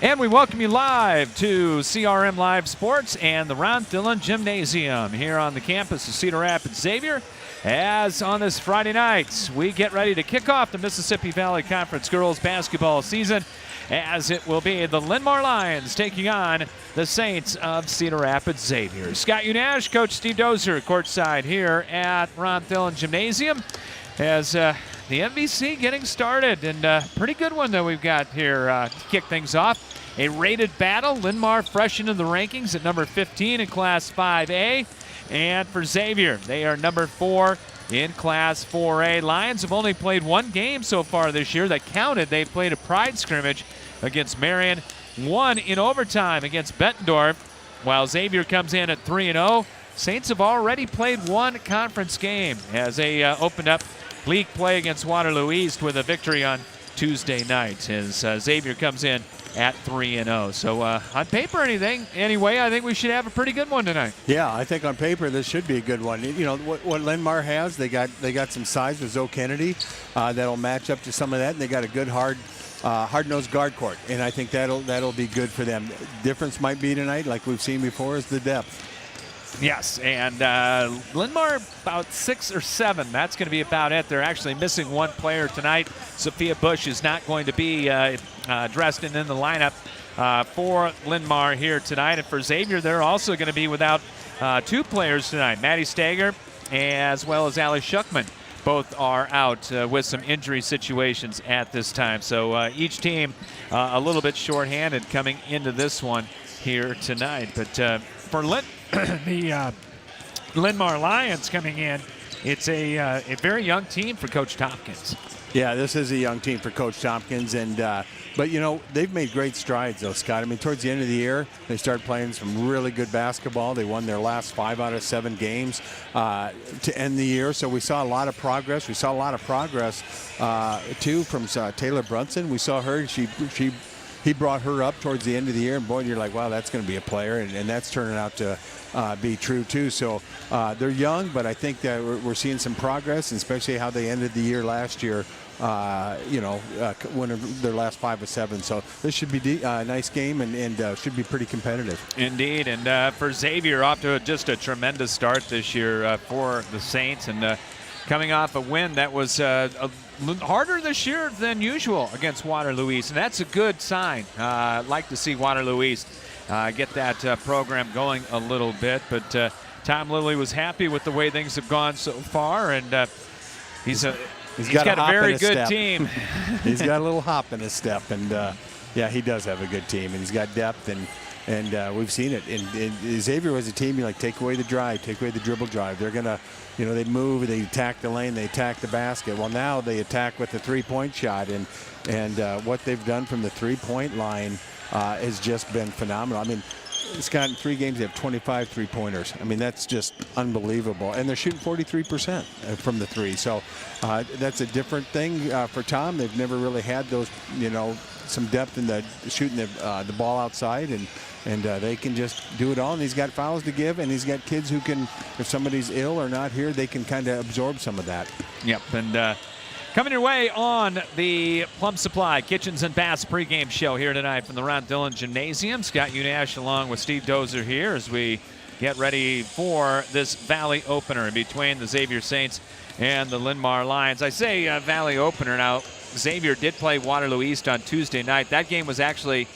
And we welcome you live to CRM Live Sports and the Ron Dillon Gymnasium here on the campus of Cedar Rapids Xavier. As on this Friday night, we get ready to kick off the Mississippi Valley Conference girls basketball season, as it will be the Linn-Mar Lions taking on the Saints of Cedar Rapids Xavier. Scott Unash, Coach Steve Dozer, courtside here at Ron Dillon Gymnasium as the MVC getting started, and pretty good one that we've got here to kick things off. A rated battle, Linn-Mar fresh into the rankings at number 15 in Class 5A. And for Xavier, they are number 4 in Class 4A. Lions have only played one game so far this year that counted. They played a pride scrimmage against Marion, won in overtime against Bettendorf, while Xavier comes in at 3-0. Saints have already played one conference game as they opened up league play against Waterloo East with a victory on Tuesday night, as Xavier comes in at 3-0. So on paper, anyway, I think we should have a pretty good one tonight. Yeah, I think on paper this should be a good one. You know what Linn-Mar has, they got some size with Zoe Kennedy that'll match up to some of that, and they got a good hard-nosed guard court, and I think that'll be good for them. Difference might be tonight, like we've seen before, is the depth. Yes, and Linn-Mar about 6 or 7. That's going to be about it. They're actually missing one player tonight. Sophia Bush is not going to be dressed in the lineup for Linn-Mar here tonight. And for Xavier, they're also going to be without 2 players tonight. Maddie Stager as well as Allie Schuckman. Both are out with some injury situations at this time. So each team a little bit shorthanded coming into this one here tonight. But for the Linn-Mar Lions coming in, it's a very young team for Coach Tompkins. Yeah, this is a young team for Coach Tompkins, and but you know they've made great strides though, Scott. I mean, towards the end of the year, they started playing some really good basketball. They won their last 5 out of 7 games to end the year. So we saw a lot of progress. We saw a lot of progress too from Taylor Brunson. We saw her. He brought her up towards the end of the year, and boy, you're like, wow, that's going to be a player, and that's turning out to be true too. So they're young, but I think that we're seeing some progress, and especially how they ended the year last year. Winning their last 5 of 7. So this should be a nice game and should be pretty competitive. Indeed, and for Xavier, off to just a tremendous start this year for the Saints, and coming off a win that was harder this year than usual against Waterloo East, and that's a good sign. I'd like to see Waterloo East get that program going a little bit, but Tom Lilly was happy with the way things have gone so far, and he's got a very good team. He's got a little hop in his step, and yeah, he does have a good team, and he's got depth, and we've seen it. And Xavier was a team, you like, take away the drive, take away the dribble drive. They're gonna, they move, they attack the lane, they attack the basket. Well, now they attack with the 3-point shot, and what they've done from the 3-point line has just been phenomenal. I mean, Scott, in 3 games, they have 25 3-pointers. I mean, that's just unbelievable. And they're shooting 43% from the 3. So that's a different thing for Tom. They've never really had those, some depth in the shooting the ball outside, and they can just do it all. And he's got fouls to give, and he's got kids who can, if somebody's ill or not here, they can kind of absorb some of that. Yep, and coming your way on the Plum Supply Kitchens and Baths pregame show here tonight from the Ron Dillon Gymnasium. Scott Unash along with Steve Dozer here as we get ready for this Valley opener between the Xavier Saints and the Linn-Mar Lions. I say Valley opener. Now, Xavier did play Waterloo East on Tuesday night. That game was actually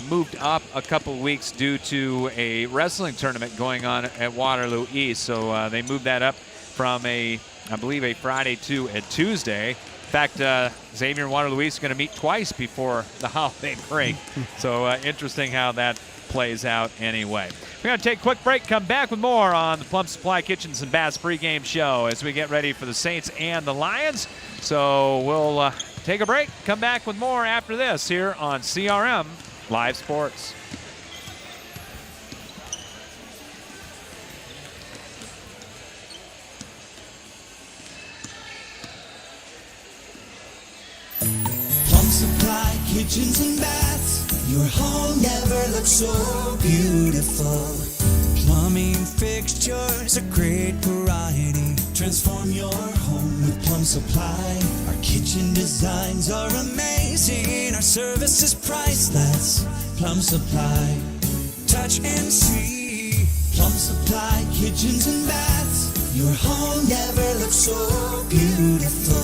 moved up a couple weeks due to a wrestling tournament going on at Waterloo East. So they moved that up from I believe a Friday to a Tuesday. In fact, Xavier and Waterloo East are going to meet twice before the holiday break. So interesting how that plays out anyway. We're going to take a quick break, come back with more on the Plum Supply Kitchens and Baths pregame show as we get ready for the Saints and the Lions. So we'll take a break, come back with more after this here on CRM Live Sports. Supply Kitchens and Baths, your home never looks so beautiful. Plumbing fixtures, a great variety. Transform your home with Plum Supply. Our kitchen designs are amazing. Our service is priceless. Plum Supply. Touch and see. Plum Supply kitchens and baths. Your home never looks so beautiful.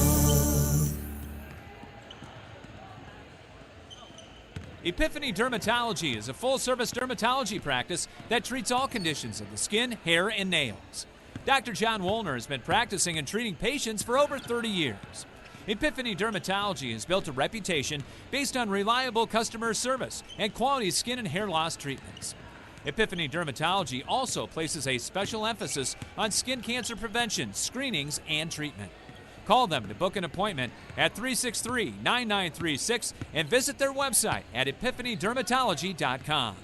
Epiphany Dermatology is a full-service dermatology practice that treats all conditions of the skin, hair, and nails. Dr. John Woolner has been practicing and treating patients for over 30 years. Epiphany Dermatology has built a reputation based on reliable customer service and quality skin and hair loss treatments. Epiphany Dermatology also places a special emphasis on skin cancer prevention, screenings, and treatment. Call them to book an appointment at 363-9936 and visit their website at epiphanydermatology.com.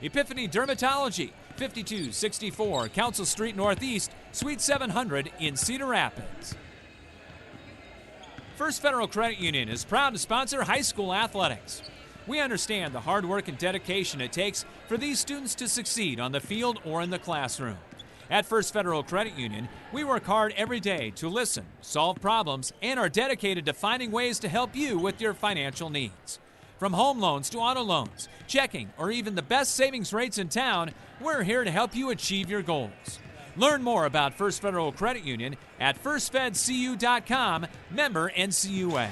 Epiphany Dermatology, 5264 Council Street Northeast, Suite 700 in Cedar Rapids. First Federal Credit Union is proud to sponsor high school athletics. We understand the hard work and dedication it takes for these students to succeed on the field or in the classroom. At First Federal Credit Union, we work hard every day to listen, solve problems, and are dedicated to finding ways to help you with your financial needs. From home loans to auto loans, checking, or even the best savings rates in town, we're here to help you achieve your goals. Learn more about First Federal Credit Union at firstfedcu.com, member NCUA.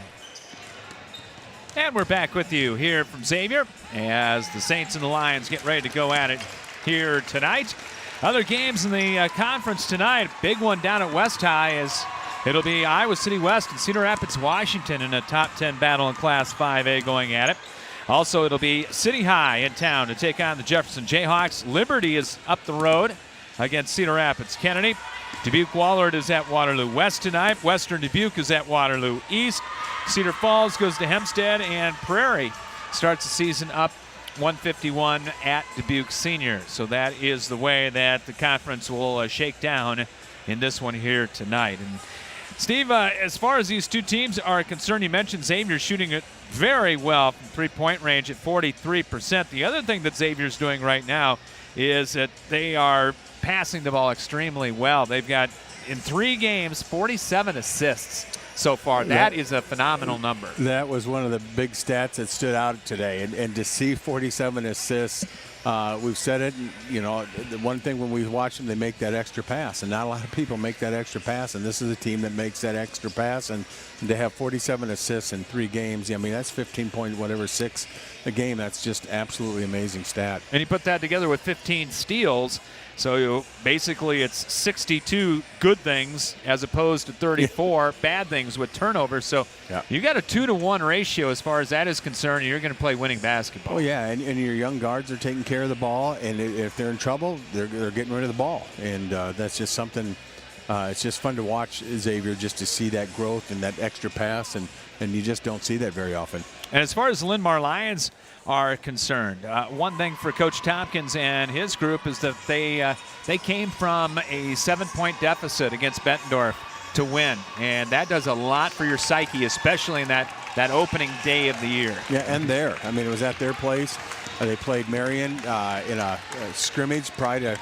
And we're back with you here from Xavier as the Saints and the Lions get ready to go at it here tonight. Other games in the conference tonight, big one down at West High is it'll be Iowa City West and Cedar Rapids, Washington in a top 10 battle in Class 5A going at it. Also, it'll be City High in town to take on the Jefferson Jayhawks. Liberty is up the road against Cedar Rapids Kennedy. Dubuque-Wahlert is at Waterloo West tonight. Western Dubuque is at Waterloo East. Cedar Falls goes to Hempstead, and Prairie starts the season up 151 at Dubuque Senior. So that is the way that the conference will shake down in this one here tonight. And Steve, as far as these two teams are concerned, you mentioned Xavier shooting it very well from three-point range at 43%. The other thing that Xavier's doing right now is that they are passing the ball extremely well. They've got, in 3 games, 47 assists so far. That is a phenomenal number. That was one of the big stats that stood out today. And to see 47 assists, we've said it, you know, the one thing when we watch them, they make that extra pass. And not a lot of people make that extra pass. And this is a team that makes that extra pass. And to have 47 assists in 3 games, I mean, that's 15.6 a game. That's just absolutely amazing stat. And you put that together with 15 steals. So basically it's 62 good things as opposed to 34 bad things with turnovers. So you got a 2-to-1 ratio as far as that is concerned, and you're going to play winning basketball. Oh, yeah, and your young guards are taking care of the ball, and if they're in trouble, they're getting rid of the ball. And that's just something, it's just fun to watch Xavier, just to see that growth and that extra pass, and you just don't see that very often. And as far as the Linn-Mar Lions are concerned, one thing for Coach Tompkins and his group is that they came from a 7-point deficit against Bettendorf to win, and that does a lot for your psyche, especially in that opening day of the year. Yeah, and there. I mean, it was at their place. They played Marion in a scrimmage, Pride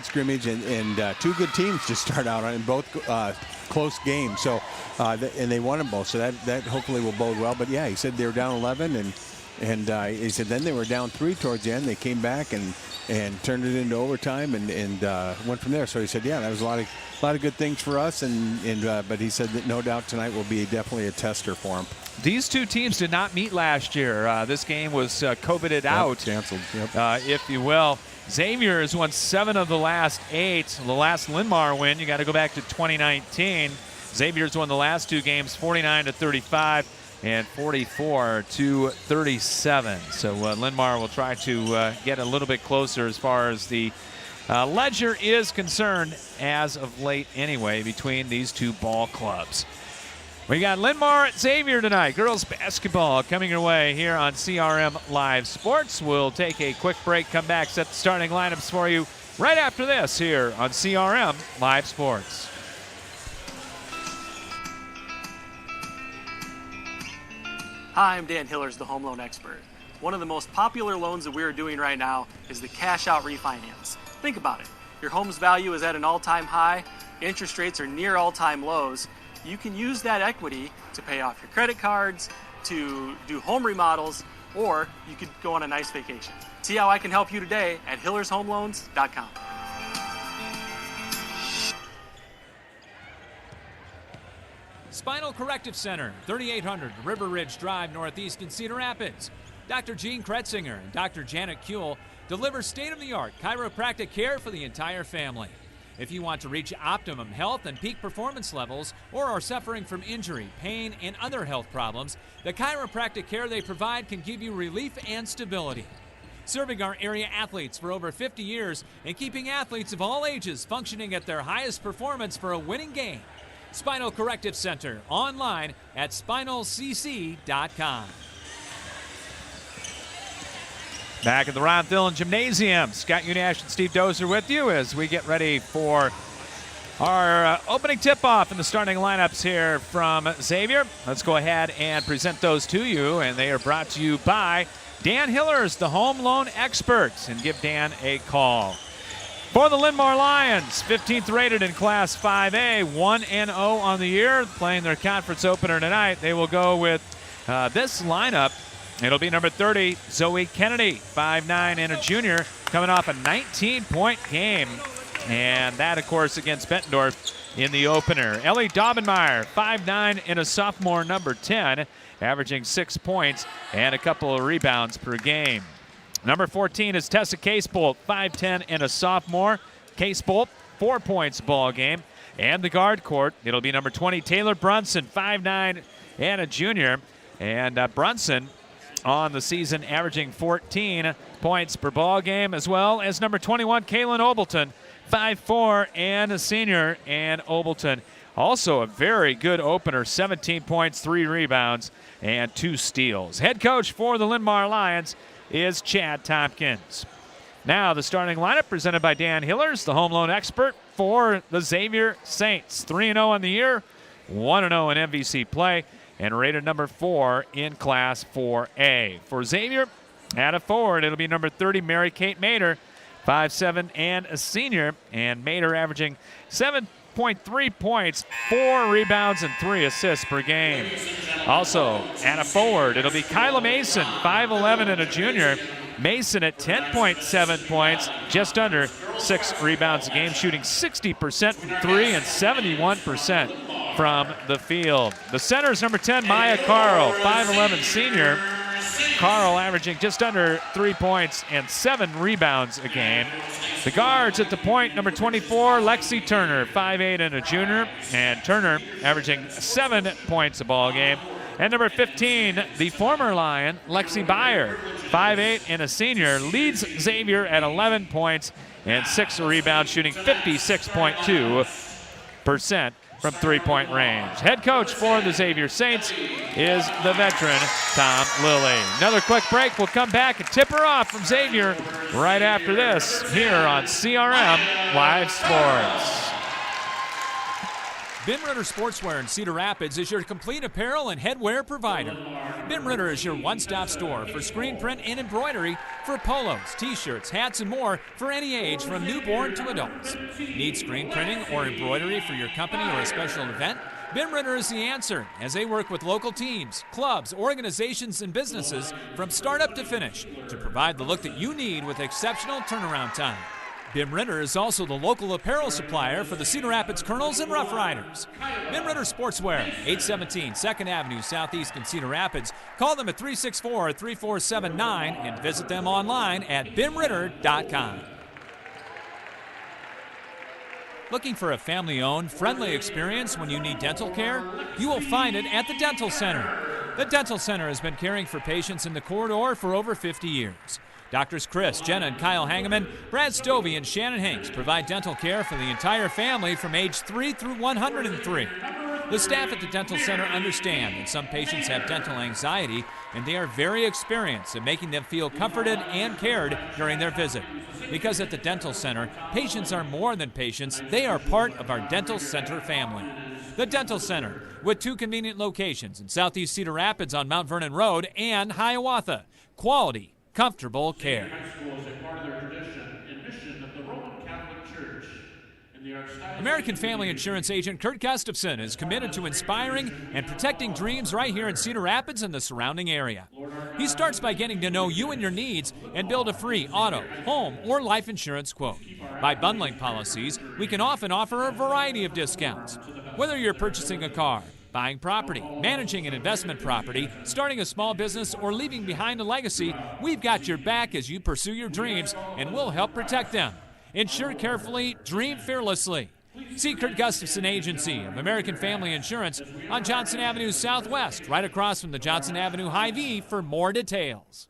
scrimmage, and 2 good teams to start out on in both close games. So, and they won them both. So that hopefully will bode well. But yeah, he said they were down 11, and he said then they were down 3 towards the end. They came back and turned it into overtime and went from there. So he said, yeah, that was a lot of good things for us. But he said that no doubt tonight will be definitely a tester for him. These two teams did not meet last year. This game was COVIDed out, canceled, if you will. Xavier has won 7 of the last 8. The last Linn-Mar win, you got to go back to 2019. Xavier's won the last 2 games, 49-35 and 44-37. So Linn-Mar will try to get a little bit closer as far as the ledger is concerned as of late anyway between these two ball clubs. We got Linn-Mar at Xavier tonight. Girls basketball coming your way here on CRM Live Sports. We'll take a quick break, come back, set the starting lineups for you right after this here on CRM Live Sports. Hi, I'm Dan Hillers, the home loan expert. One of the most popular loans that we are doing right now is the cash out refinance. Think about it. Your home's value is at an all-time high. interest rates are near all-time lows, you can use that equity to pay off your credit cards, to do home remodels, or you could go on a nice vacation. See how I can help you today at hillershomeloans.com. Spinal Corrective Center, 3800 River Ridge Drive, Northeast in Cedar Rapids. Dr. Gene Kretzinger and Dr. Janet Kuehl deliver state-of-the-art chiropractic care for the entire family. If you want to reach optimum health and peak performance levels, or are suffering from injury, pain, and other health problems, the chiropractic care they provide can give you relief and stability. Serving our area athletes for over 50 years and keeping athletes of all ages functioning at their highest performance for a winning game. Spinal Corrective Center, online at spinalcc.com. Back at the Ron Dillon Gymnasium, Scott Unash and Steve Dozer with you as we get ready for our opening tip-off in the starting lineups here from Xavier. Let's go ahead and present those to you, and they are brought to you by Dan Hillers, the home loan expert, and give Dan a call. For the Linn-Mar Lions, 15th rated in Class 5A, 1-0 on the year, playing their conference opener tonight. They will go with this lineup. It'll be number 30, Zoe Kennedy, 5'9", and a junior, coming off a 19-point game. And that, of course, against Bettendorf in the opener. Ellie Daubenmeyer, 5'9", and a sophomore, number 10, averaging 6 points and a couple of rebounds per game. Number 14 is Tessa Casebolt, 5'10", and a sophomore. Casebolt, 4 points ball game. And the guard court, it'll be number 20, Taylor Brunson, 5'9", and a junior. And Brunson on the season averaging 14 points per ball game, as well as number 21, Kaylin Obleton, 5'4", and a senior. And Obleton, also a very good opener, 17 points, 3 rebounds, and 2 steals. Head coach for the Linn-Mar Lions is Chad Tompkins. Now the starting lineup presented by Dan Hillers, the home loan expert for the Xavier Saints. 3-0 on the year, 1-0 in MVC play, and rated number 4 in Class 4A. For Xavier, at a forward, it'll be number 30, Mary Kate Mader, 5'7", and a senior. And Mader averaging 7.3 points, 4 rebounds, and 3 assists per game. Also, at a forward, it'll be Kyla Mason, 5'11", and a junior. Mason at 10.7 points, just under 6 rebounds a game, shooting 60% from 3 and 71% from the field. The center is number 10, Maya Carl, 5'11", senior. Carl averaging just under 3 points and 7 rebounds a game. The guards at the point, number 24, Lexi Turner, 5'8", and a junior. And Turner averaging 7 points a ball game. And number 15, the former Lion, Lexi Byer, 5'8", and a senior, leads Xavier at 11 points and 6 rebounds, shooting 56.2% from three-point range. Head coach for the Xavier Saints is the veteran Tom Lilly. Another quick break. We'll come back and tip her off from Xavier right after this here on CRM Live Sports. Ben Ritter Sportswear in Cedar Rapids is your complete apparel and headwear provider. Ben Ritter is your one-stop store for screen print and embroidery for polos, t-shirts, hats, and more for any age from newborn to adults. Need screen printing or embroidery for your company or a special event? Ben Ritter is the answer, as they work with local teams, clubs, organizations, and businesses from startup to finish to provide the look that you need with exceptional turnaround time. Ben Ritter is also the local apparel supplier for the Cedar Rapids Colonels and Rough Riders. Ben Ritter Sportswear, 817 2nd Avenue Southeast in Cedar Rapids. Call them at 364-3479 and visit them online at benritter.com. Looking for a family-owned, friendly experience when you need dental care? You will find it at the Dental Center. The Dental Center has been caring for patients in the corridor for over 50 years. Doctors Chris, Jenna, and Kyle Hangeman, Brad Stovey, and Shannon Hanks provide dental care for the entire family from age 3 through 103. The staff at the Dental Center understand that some patients have dental anxiety, and they are very experienced in making them feel comforted and cared during their visit. Because at the Dental Center, patients are more than patients, they are part of our Dental Center family. The Dental Center, with 2 convenient locations in Southeast Cedar Rapids on Mount Vernon Road and Hiawatha. Quality, comfortable care. High school is a part of their tradition and mission of the Roman Catholic Church. And they are American Family Insurance agent Kurt Gustafson is committed to inspiring and protecting dreams right here in Cedar Rapids and the surrounding area. He starts by getting to know you and your needs and build a free auto, home, or life insurance quote. By bundling policies, we can often offer a variety of discounts. Whether you're purchasing a car, buying property, managing an investment property, starting a small business, or leaving behind a legacy, we've got your back as you pursue your dreams, and we'll help protect them. Insure carefully, dream fearlessly. See Kurt Gustafson Agency of American Family Insurance on Johnson Avenue Southwest, right across from the Johnson Avenue Hy-Vee for more details.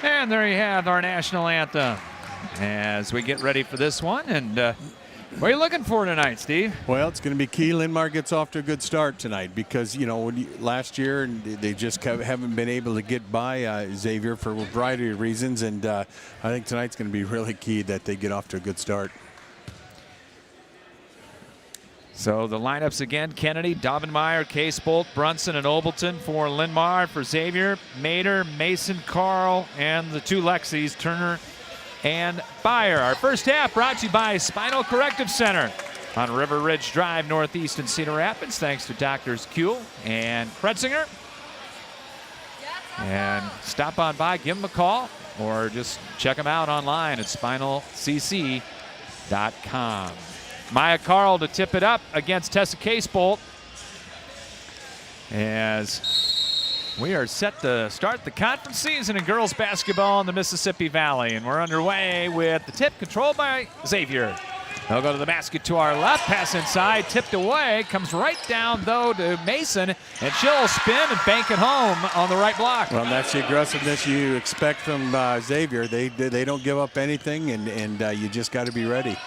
And there you have our national anthem as we get ready for this one. And what are you looking for tonight, Steve? Well, it's going to be key. Linn-Mar gets off to a good start tonight because, last year they just haven't been able to get by Xavier for a variety of reasons. And I think tonight's going to be really key that they get off to a good start. So the lineups again: Kennedy, Daubenmeier, Case-Bolt, Brunson, and Obleton for Linn-Mar. For Xavier, Mater, Mason, Carl, and the two Lexis, Turner and Byer. Our first half brought to you by Spinal Corrective Center on River Ridge Drive, northeast in Cedar Rapids. Thanks to Doctors Kuehl and Kretzinger. And stop on by, give them a call, or just check them out online at spinalcc.com. Maya Carl to tip it up against Tessa Case-Bolt as we are set to start the conference season in girls basketball in the Mississippi Valley. And we're underway with the tip controlled by Xavier. They'll go to the basket to our left, pass inside, tipped away, comes right down though to Mason, and she'll spin and bank it home on the right block. Well, that's the aggressiveness you expect from Xavier. They don't give up anything, and you just got to be ready.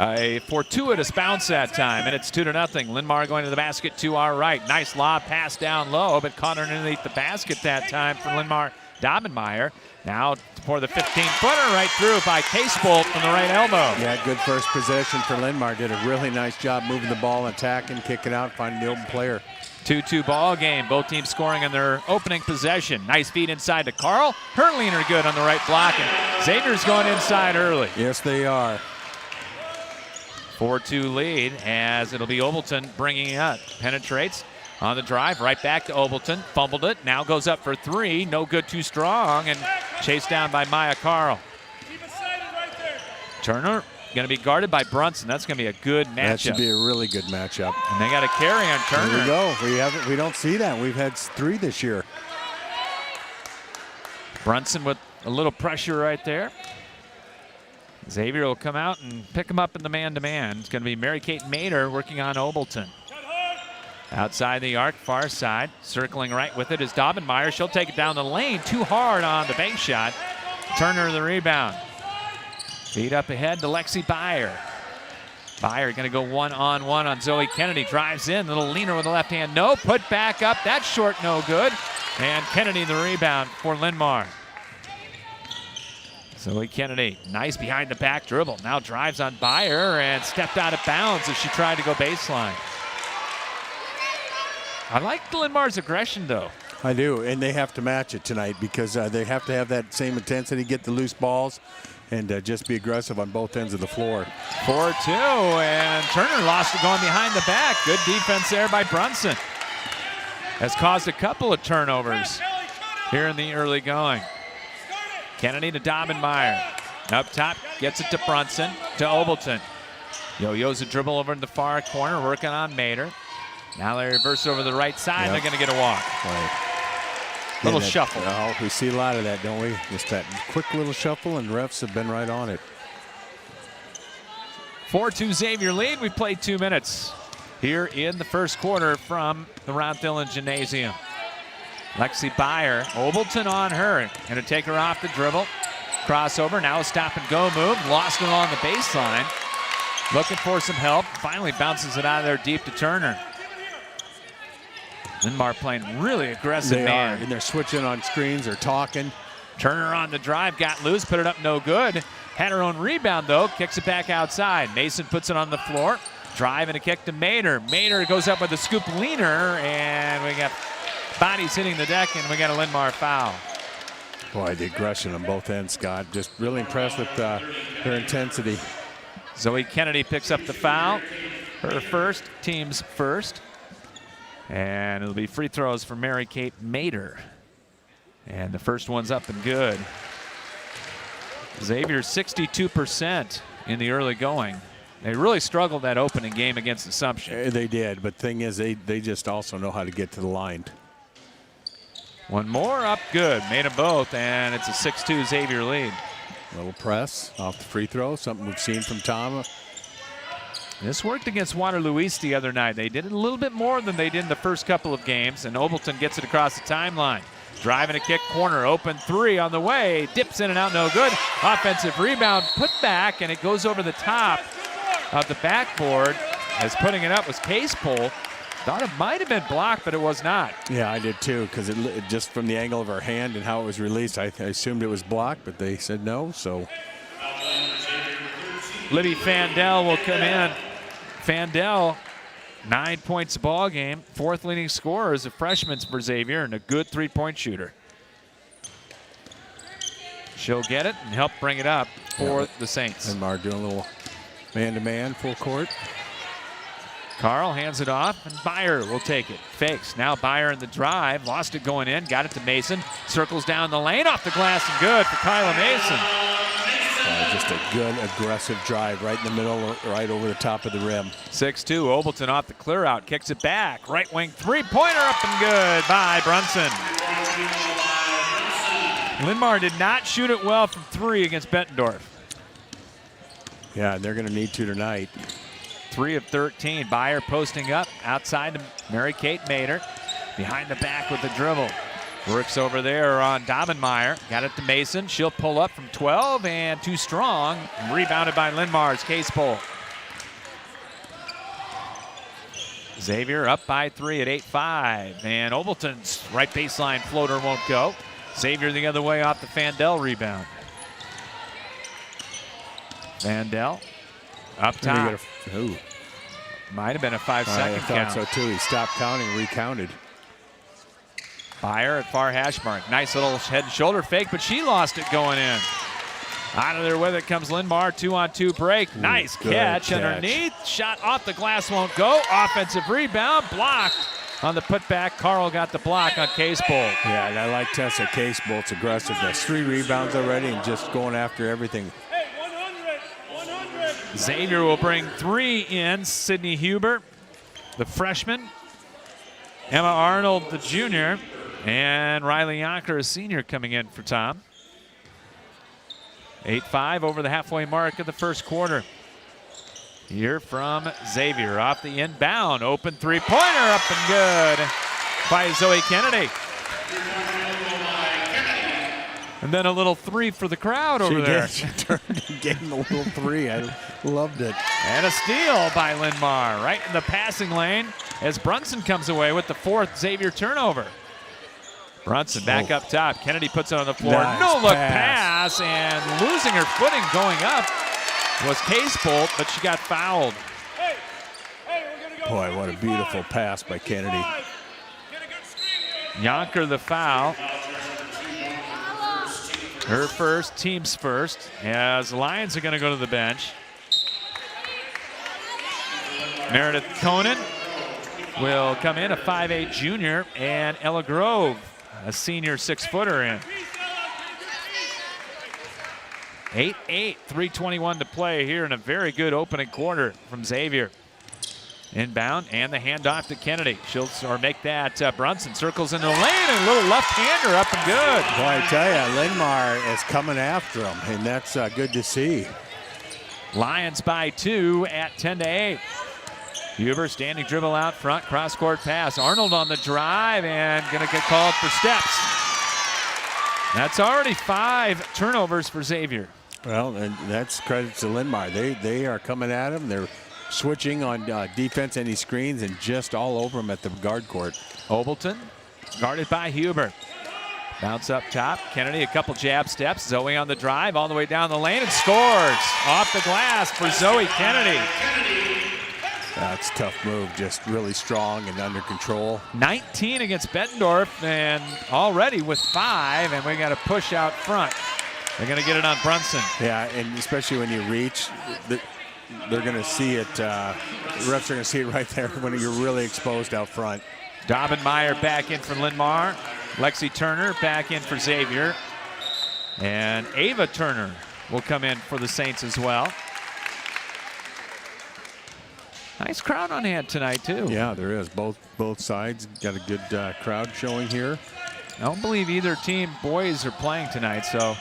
A fortuitous bounce that time, and it's 2-0. Linn-Mar going to the basket to our right. Nice lob pass down low, but caught underneath the basket that time for Linn-Mar. Daubenmeier now for the 15-footer right through by Case-Bolt from the right elbow. Yeah, good first possession for Linn-Mar. Did a really nice job moving the ball, attacking, kicking out, finding the open player. 2-2 ball game. Both teams scoring on their opening possession. Nice feed inside to Carl. Her leaner good on the right block, and Xavier's going inside early. Yes, they are. 4-2 lead as it'll be Obleton bringing it up. Penetrates on the drive, right back to Obleton. Fumbled it, now goes up for three. No good, too strong, and chased down by Maya Carl. Turner going to be guarded by Brunson. That's going to be a good matchup. That should be a really good matchup. And they got a carry on Turner. There we go. We don't see that. We've had 3 this year. Brunson with a little pressure right there. Xavier will come out and pick him up in the man-to-man. It's going to be Mary-Kate Mater working on Obleton. Outside the arc, far side. Circling right with it is Daubenmeier. She'll take it down the lane. Too hard on the bank shot. Turner the rebound. Feed up ahead to Lexi Byer. Byer going to go one-on-one on Zoe Kennedy. Drives in. Little leaner with the left hand. No. Put back up. That's short, no good. And Kennedy the rebound for Linn-Mar. Zoe Kennedy, nice behind the back dribble. Now drives on Byer and stepped out of bounds as she tried to go baseline. I like Linn-Mar's aggression, though. I do, and they have to match it tonight because they have to have that same intensity, get the loose balls, and just be aggressive on both ends of the floor. 4-2, and Turner lost it going behind the back. Good defense there by Brunson. Has caused a couple of turnovers here in the early going. Kennedy to Daubenmeier. Up top, gets it to Brunson, to Obleton. Yo-yo's a dribble over in the far corner, working on Mater. Now they reverse over the right side, They're going to get a walk. Right. Little shuffle. Oh, we see a lot of that, don't we? Just that quick little shuffle, and refs have been right on it. 4-2 Xavier lead. We've played 2 minutes here in the first quarter from the Round Dillon Gymnasium. Lexi Byer, Obleton on her. Going to take her off the dribble. Crossover, now a stop and go move. Lost it on the baseline. Looking for some help. Finally bounces it out of there deep to Turner. Linn-Mar playing really aggressive man. And they're switching on screens or talking. Turner on the drive, got loose, put it up, no good. Had her own rebound, though, kicks it back outside. Mason puts it on the floor. Drive and a kick to Mater. Mater goes up with a scoop leaner, and we got bodies hitting the deck, and we got a Linn-Mar foul. Boy, the aggression on both ends, Scott. Just really impressed with their intensity. Zoe Kennedy picks up the foul. Her first, team's first. And it'll be free throws for Mary Kate Mater. And the first one's up and good. Xavier 62% in the early going. They really struggled that opening game against Assumption. They did, but the thing is, they just also know how to get to the line. One more up, good. Made them both, and it's a 6-2 Xavier lead. A little press off the free throw, something we've seen from Tom. This worked against Waterloo East the other night. They did it a little bit more than they did in the first couple of games, and Obleton gets it across the timeline. Driving a kick, corner, open three on the way. Dips in and out, no good. Offensive rebound, put back, and it goes over the top of the backboard. As putting it up was Case Pole. Thought it might have been blocked, but it was not. Yeah, I did too, because it just from the angle of her hand and how it was released, I assumed it was blocked, but they said no, so. Libby Fandel will come in. Fandel, 9 points a ball game, fourth leading scorer as a freshman for Xavier, and a good three-point shooter. She'll get it and help bring it up for the Saints. Linn-Mar doing a little man-to-man, full court. Carl hands it off, and Byer will take it. Fakes. Now Byer in the drive. Lost it going in. Got it to Mason. Circles down the lane. Off the glass and good for Kyla Mason. Just a good, aggressive drive right in the middle, right over the top of the rim. 6-2. Obleton off the clear out. Kicks it back. Right wing three-pointer up and good by Brunson. Linn-Mar did not shoot it well from three against Bettendorf. Yeah, they're going to need to tonight. 3 of 13. Byer posting up outside to Mary Kate Mater. Behind the back with the dribble. Works over there on Daubenmeier. Got it to Mason. She'll pull up from 12 and too strong. Rebounded by Linn-Mar's Case Pole. Xavier up by 3 at 8-5. And Obleton's right baseline floater won't go. Xavier the other way off the Fandel rebound. Fandel up top. Might have been a 5-second count. I thought so too. He stopped counting, recounted. Byer at far hash mark. Nice little head and shoulder fake, but she lost it going in. Out of there with it comes Linn-Mar. 2-on-2 break. Nice catch underneath. Shot off the glass won't go. Offensive rebound blocked on the putback. Carl got the block on Case Bolt. Yeah, and I like Tessa Case Bolt's aggressiveness. 3 rebounds already and just going after everything. Xavier will bring 3 in. Sydney Huber, the freshman. Emma Arnold, the junior. And Riley Yonker, a senior, coming in for Tom. 8-5 over the halfway mark of the first quarter. Here from Xavier off the inbound. Open three-pointer up and good by Zoe Kennedy. And then a little 3 for the crowd over there. She turned and gave him a little 3. I loved it. And a steal by Linn-Mar right in the passing lane as Brunson comes away with the 4th Xavier turnover. Brunson back up top. Kennedy puts it on the floor. Nice no-look pass, and losing her footing going up was Case Bolt, but she got fouled. Boy, what a beautiful pass by Kennedy. Yonker the foul. Her first, team's first, as the Lions are going to go to the bench. Meredith Conan will come in, a 5'8 junior, and Ella Grove, a senior 6-footer in. 8-8, 3:21 to play here in a very good opening quarter from Xavier. Inbound, and the handoff to Kennedy. She'll make that Brunson circles into the lane, and a little left-hander up and good. Boy, I tell you, Linn-Mar is coming after him, and that's good to see. Lions by 2 at 10-8. Huber standing dribble out front, cross-court pass. Arnold on the drive and going to get called for steps. That's already 5 turnovers for Xavier. Well, and that's credit to Linn-Mar. They are coming at him. They're switching on defense, any screens, and just all over him at the guard court. Obleton guarded by Huber. Bounce up top. Kennedy, a couple jab steps. Zoe on the drive, all the way down the lane, and scores off the glass for Zoe Kennedy. That's a tough move, just really strong and under control. 19 against Bettendorf, and already with 5, and we got a push out front. They're going to get it on Brunson. Yeah, and especially when you reach, they're going to see it. The refs are going to see it right there when you're really exposed out front. Daubenmeier back in for Linn-Mar. Lexi Turner back in for Xavier. And Ava Turner will come in for the Saints as well. Nice crowd on hand tonight, too. Yeah, there is. Both sides got a good crowd showing here. I don't believe either team boys are playing tonight, so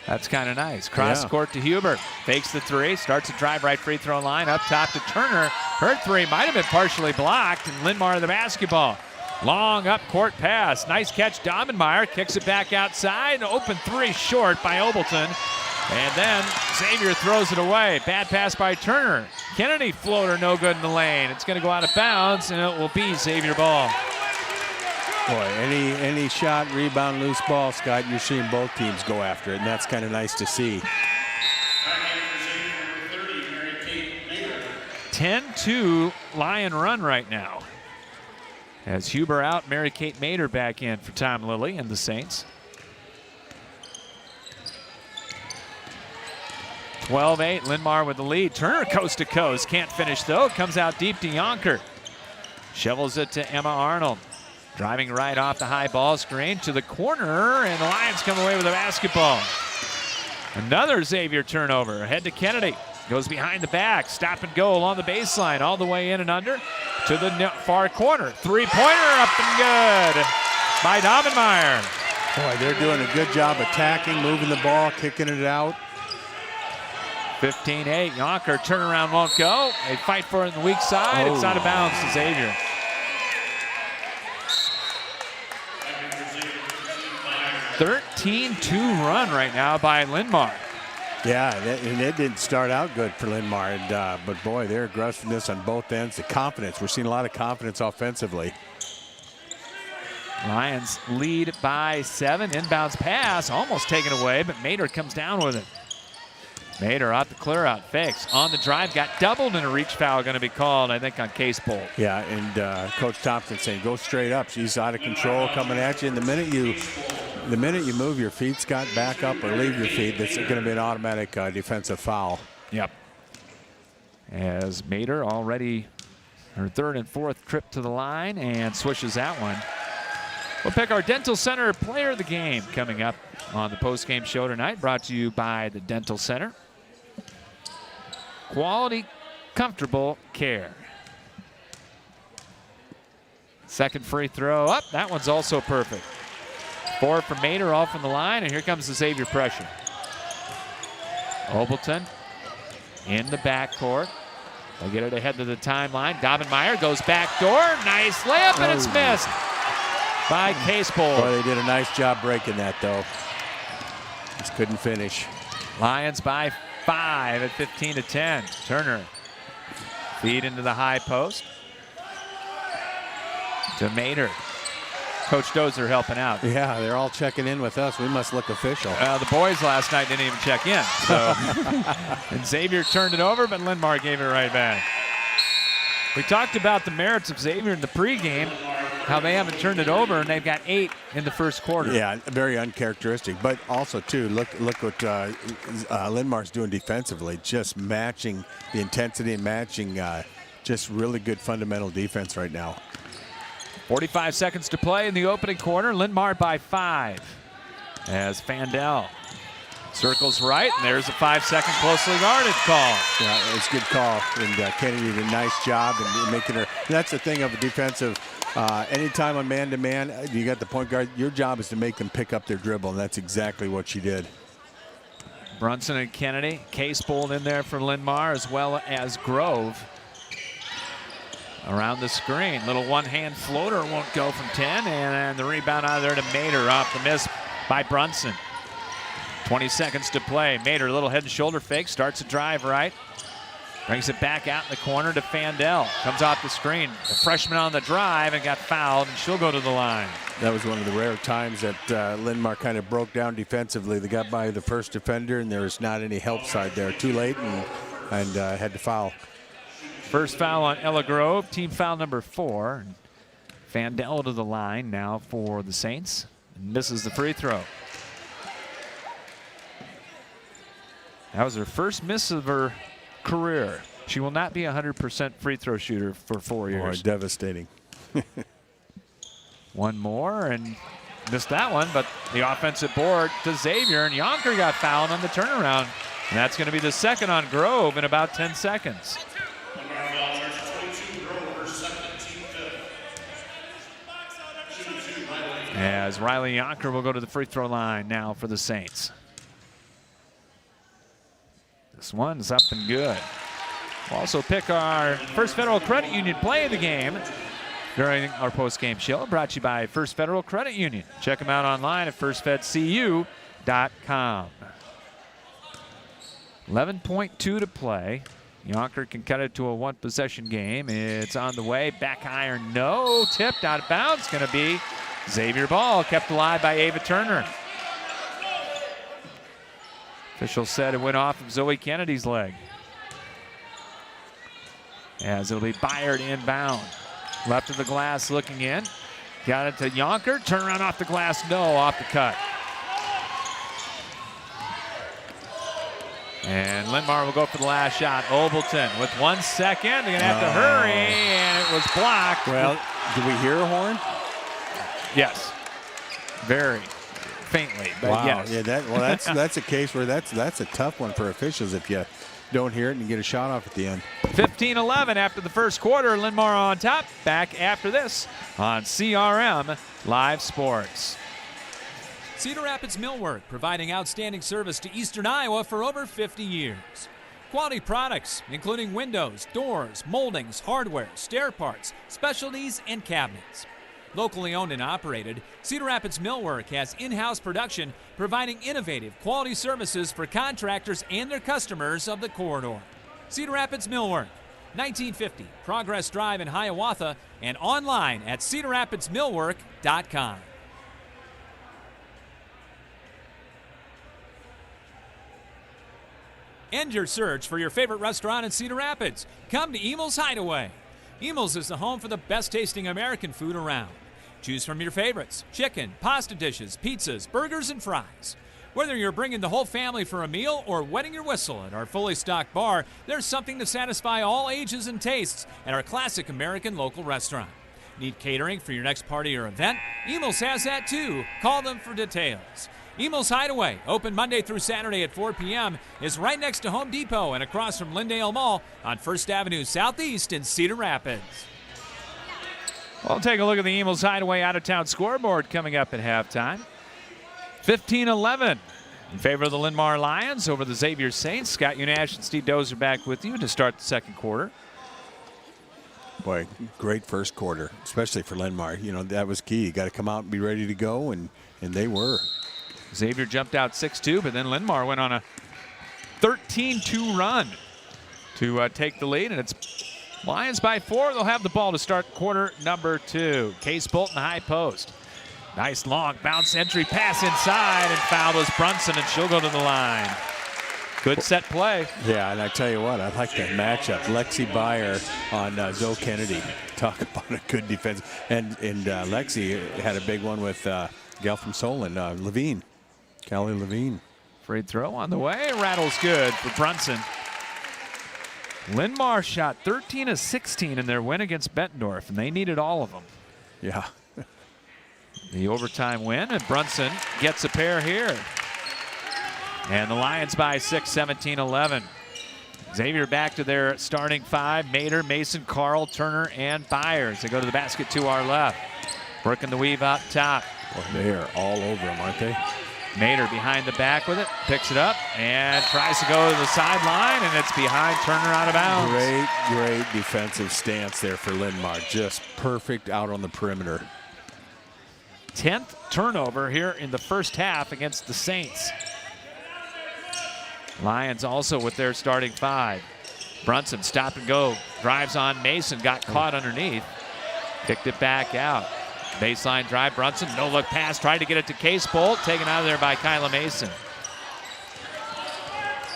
that's kind of nice. Cross court to Huber. Fakes the 3. Starts a drive right free throw line. Up top to Turner. Her 3 might have been partially blocked. And Linn-Mar the basketball. Long up court pass. Nice catch. Daubenmeier kicks it back outside. Open 3 short by Obleton. And then Xavier throws it away. Bad pass by Turner. Kennedy floater no good in the lane. It's going to go out of bounds, and it will be Xavier ball. Boy, any shot, rebound, loose ball, Scott, you're seeing both teams go after it, and that's kind of nice to see. 10-2 Lion run right now. As Huber out, Mary Kate Mader back in for Tom Lilly and the Saints. 12-8, Linn-Mar with the lead. Turner coast to coast, can't finish though. Comes out deep to Yonker. Shovels it to Emma Arnold. Driving right off the high ball screen to the corner, and the Lions come away with the basketball. Another Xavier turnover. Ahead to Kennedy. Goes behind the back. Stop and go along the baseline. All the way in and under to the far corner. 3-pointer up and good by Daubenmeier. Boy, they're doing a good job attacking, moving the ball, kicking it out. 15-8. Yonker turnaround won't go. They fight for it on the weak side. It's out of bounds to Xavier. A 13-2 run right now by Linn-Mar. Yeah, and it didn't start out good for Linn-Mar, but boy, their aggressiveness on both ends, the confidence. We're seeing a lot of confidence offensively. Lions lead by 7. Inbounds pass, almost taken away, but Mader comes down with it. Mader off the clear out, fakes. On the drive, got doubled, and a reach foul going to be called, I think, on Case Bolt. Yeah, and Coach Thompson saying, go straight up. She's out of control coming at you. And the minute you move your feet, Scott, back up or leave your feet, that's going to be an automatic defensive foul. Yep. As Mader already her 3rd and 4th trip to the line and swishes that one. We'll pick our Dental Center player of the game coming up on the post-game show tonight, brought to you by the Dental Center. Quality, comfortable care. Second free throw up. That one's also perfect. 4 from Mader, all from the line, and here comes the Xavier pressure. Obleton in the backcourt. They get it ahead to the timeline. Daubenmeier goes back door. Nice layup, and it's missed by Case Bolt. Boy, they did a nice job breaking that, though. Just couldn't finish. Lions by 5 at 15-10. Turner feed into the high post to Mader. Coach Dozer helping out. Yeah, they're all checking in with us. We must look official. The boys last night didn't even check in. So, and Xavier turned it over, but Linn-Mar gave it right back. We talked about the merits of Xavier in the pregame. how they haven't turned it over, and they've got 8 in the first quarter. Yeah, very uncharacteristic. But also, too, look what Linn-Mar's doing defensively, just matching the intensity and matching just really good fundamental defense right now. 45 seconds to play in the opening quarter. Linn-Mar by 5 as Fandel circles right, and there's a 5-second closely guarded call. Yeah, it's a good call, and Kennedy did a nice job in making her. That's the thing of a defensive. Anytime on man-to-man, you got the point guard. Your job is to make them pick up their dribble, and that's exactly what she did. Brunson and Kennedy, Case pulled in there for Linn-Mar, as well as Grove. Around the screen, little one-hand floater won't go from 10, and the rebound out of there to Mater off the miss by Brunson. 20 seconds to play. Mater, little head and shoulder fake, starts a drive right. Brings it back out in the corner to Fandel. Comes off the screen. The freshman on the drive and got fouled, and she'll go to the line. That was one of the rare times that Linn-Mar kind of broke down defensively. They got by the first defender, and there was not any help side there. Too late, and had to foul. First foul on Ella Grove, team foul number 4. Fandel to the line now for the Saints. And misses the free throw. That was her first miss of her career. She will not be a 100% free throw shooter for 4 years. Boy, devastating. One more and missed that one, but the offensive board to Xavier, and Yonker got fouled on the turnaround. And that's going to be the second on Grove in about 10 seconds. As Riley Yonker will go to the free throw line now for the Saints. This one's up and good. We'll also pick our First Federal Credit Union play of the game during our post-game show, brought to you by First Federal Credit Union. Check them out online at firstfedcu.com. 11.2 to play. Yonker can cut it to a one-possession game. It's on the way. Back iron, no. Tipped out of bounds. Going to be Xavier ball, kept alive by Ava Turner. Official said it went off of Zoe Kennedy's leg. As it'll be Byard inbound. Left of the glass looking in. Got it to Yonker. Turn around off the glass. No, off the cut. And Linn-Mar will go for the last shot. Obleton with 1 second. They're going to have to hurry, and it was blocked. Well, did we hear a horn? Yes. Very faintly, but wow. yes. Yeah, that's a case where that's a tough one for officials if you don't hear it and get a shot off at the end. 15-11 after the first quarter. Linn-Mar on top. Back after this on CRM Live Sports. Cedar Rapids Millwork, providing outstanding service to Eastern Iowa for over 50 years. Quality products, including windows, doors, moldings, hardware, stair parts, specialties, and cabinets. Locally owned and operated, Cedar Rapids Millwork has in-house production, providing innovative quality services for contractors and their customers of the corridor. Cedar Rapids Millwork, 1950 Progress Drive in Hiawatha, and online at cedarrapidsmillwork.com. End your search for your favorite restaurant in Cedar Rapids. Come to Emil's Hideaway. Emil's is the home for the best tasting American food around. Choose from your favorites: chicken, pasta dishes, pizzas, burgers, and fries. Whether you're bringing the whole family for a meal or wetting your whistle at our fully stocked bar, there's something to satisfy all ages and tastes at our classic American local restaurant. Need catering for your next party or event? Emil's has that too. Call them for details. Emil's Hideaway, open Monday through Saturday at 4 p.m., is right next to Home Depot and across from Lyndale Mall on 1st Avenue Southeast in Cedar Rapids. We'll take a look at the Emil's Hideaway out-of-town scoreboard coming up at halftime. 15-11 in favor of the Linn-Mar Lions over the Xavier Saints. Scott Unash and Steve Dozer back with you to start the second quarter. Boy, great first quarter, especially for Linn-Mar. You know, that was key. You got to come out and be ready to go, and they were. Xavier jumped out 6-2, but then Linn-Mar went on a 13-2 run to take the lead, and it's Lions by 4. They'll have the ball to start quarter number 2. Case Bolton high post. Nice long bounce entry pass inside, and fouled was Brunson, and she'll go to the line. Good set play. Yeah, and I tell you what, I like that matchup. Lexi Byer on Zoe Kennedy. Talk about a good defense. And Lexi had a big one with gal from Solon, Levine, Callie Levine. Free throw on the way. Rattles good for Brunson. Linn-Mar shot 13 of 16 in their win against Bettendorf, and they needed all of them. Yeah. The overtime win, and Brunson gets a pair here. And the Lions by 6, 17-11. Xavier back to their starting five. Mater, Mason, Carl, Turner, and Byers. They go to the basket to our left. Working the weave up top. Well, they are all over them, aren't they? Mater behind the back with it. Picks it up and tries to go to the sideline, and it's behind Turner out of bounds. Great defensive stance there for Linn-Mar. Just perfect out on the perimeter. 10th turnover here in the first half against the Saints. Lions also with their starting five. Brunson stop and go. Drives on Mason. Got caught underneath. Kicked it back out. Baseline drive. Brunson. No look pass. Tried to get it to Case Bolt. Taken out of there by Kyla Mason.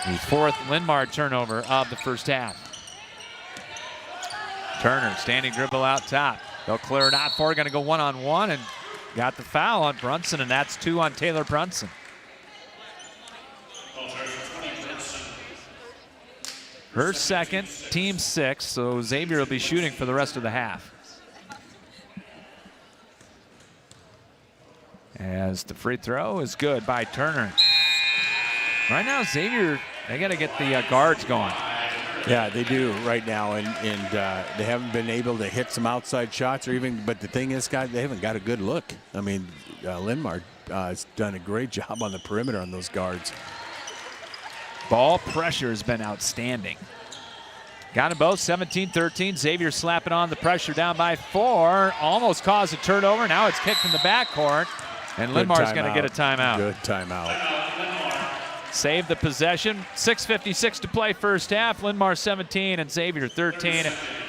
The fourth Linn-Mar turnover of the first half. Turner standing dribble out top. They'll clear it out for. Going to go one-on-one and got the foul on Brunson, and that's 2 on Taylor Brunson. Her second, team 6, so Xavier will be shooting for the rest of the half. As the free throw is good by Turner. Right now, Xavier, they got to get the guards going. Yeah, they do right now, and they haven't been able to hit some outside shots or even. But the thing is, they haven't got a good look. I mean, Linn-Mar has done a great job on the perimeter on those guards. Ball pressure has been outstanding. Got them both, 17-13. Xavier slapping on the pressure, down by 4. Almost caused a turnover. Now it's kicked in the backcourt, and Linn-Mar's going to get a timeout. Good timeout. Save the possession. 6:56 to play first half. Linn-Mar 17 and Xavier 13.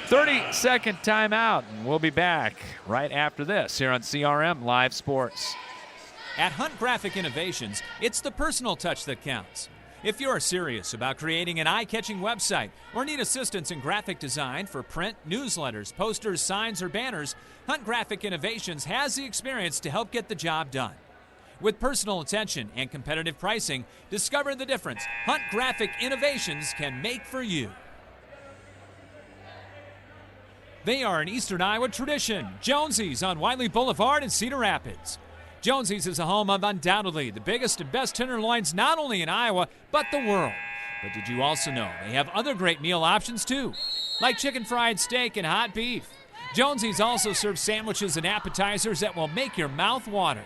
30-second timeout. And we'll be back right after this here on CRM Live Sports. At Hunt Graphic Innovations, it's the personal touch that counts. If you're serious about creating an eye-catching website or need assistance in graphic design for print, newsletters, posters, signs, or banners, Hunt Graphic Innovations has the experience to help get the job done. With personal attention and competitive pricing, discover the difference Hunt Graphic Innovations can make for you. They are an Eastern Iowa tradition. Jonesy's on Wiley Boulevard in Cedar Rapids. Jonesy's is a home of undoubtedly the biggest and best tenderloins not only in Iowa, but the world. But did you also know they have other great meal options too, like chicken fried steak and hot beef? Jonesy's also serves sandwiches and appetizers that will make your mouth water.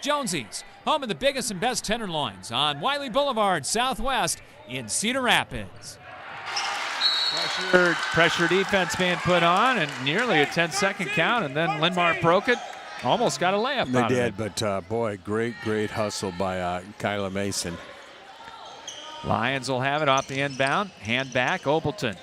Jonesy's, home of the biggest and best tenderloins on Wiley Boulevard Southwest in Cedar Rapids. Pressure defense being put on, and nearly a 10-second count, and then Linn-Mar broke it. Almost got a layup. They did, but boy, great hustle by Kyla Mason. Lions will have it off the inbound. Hand back, Opelton.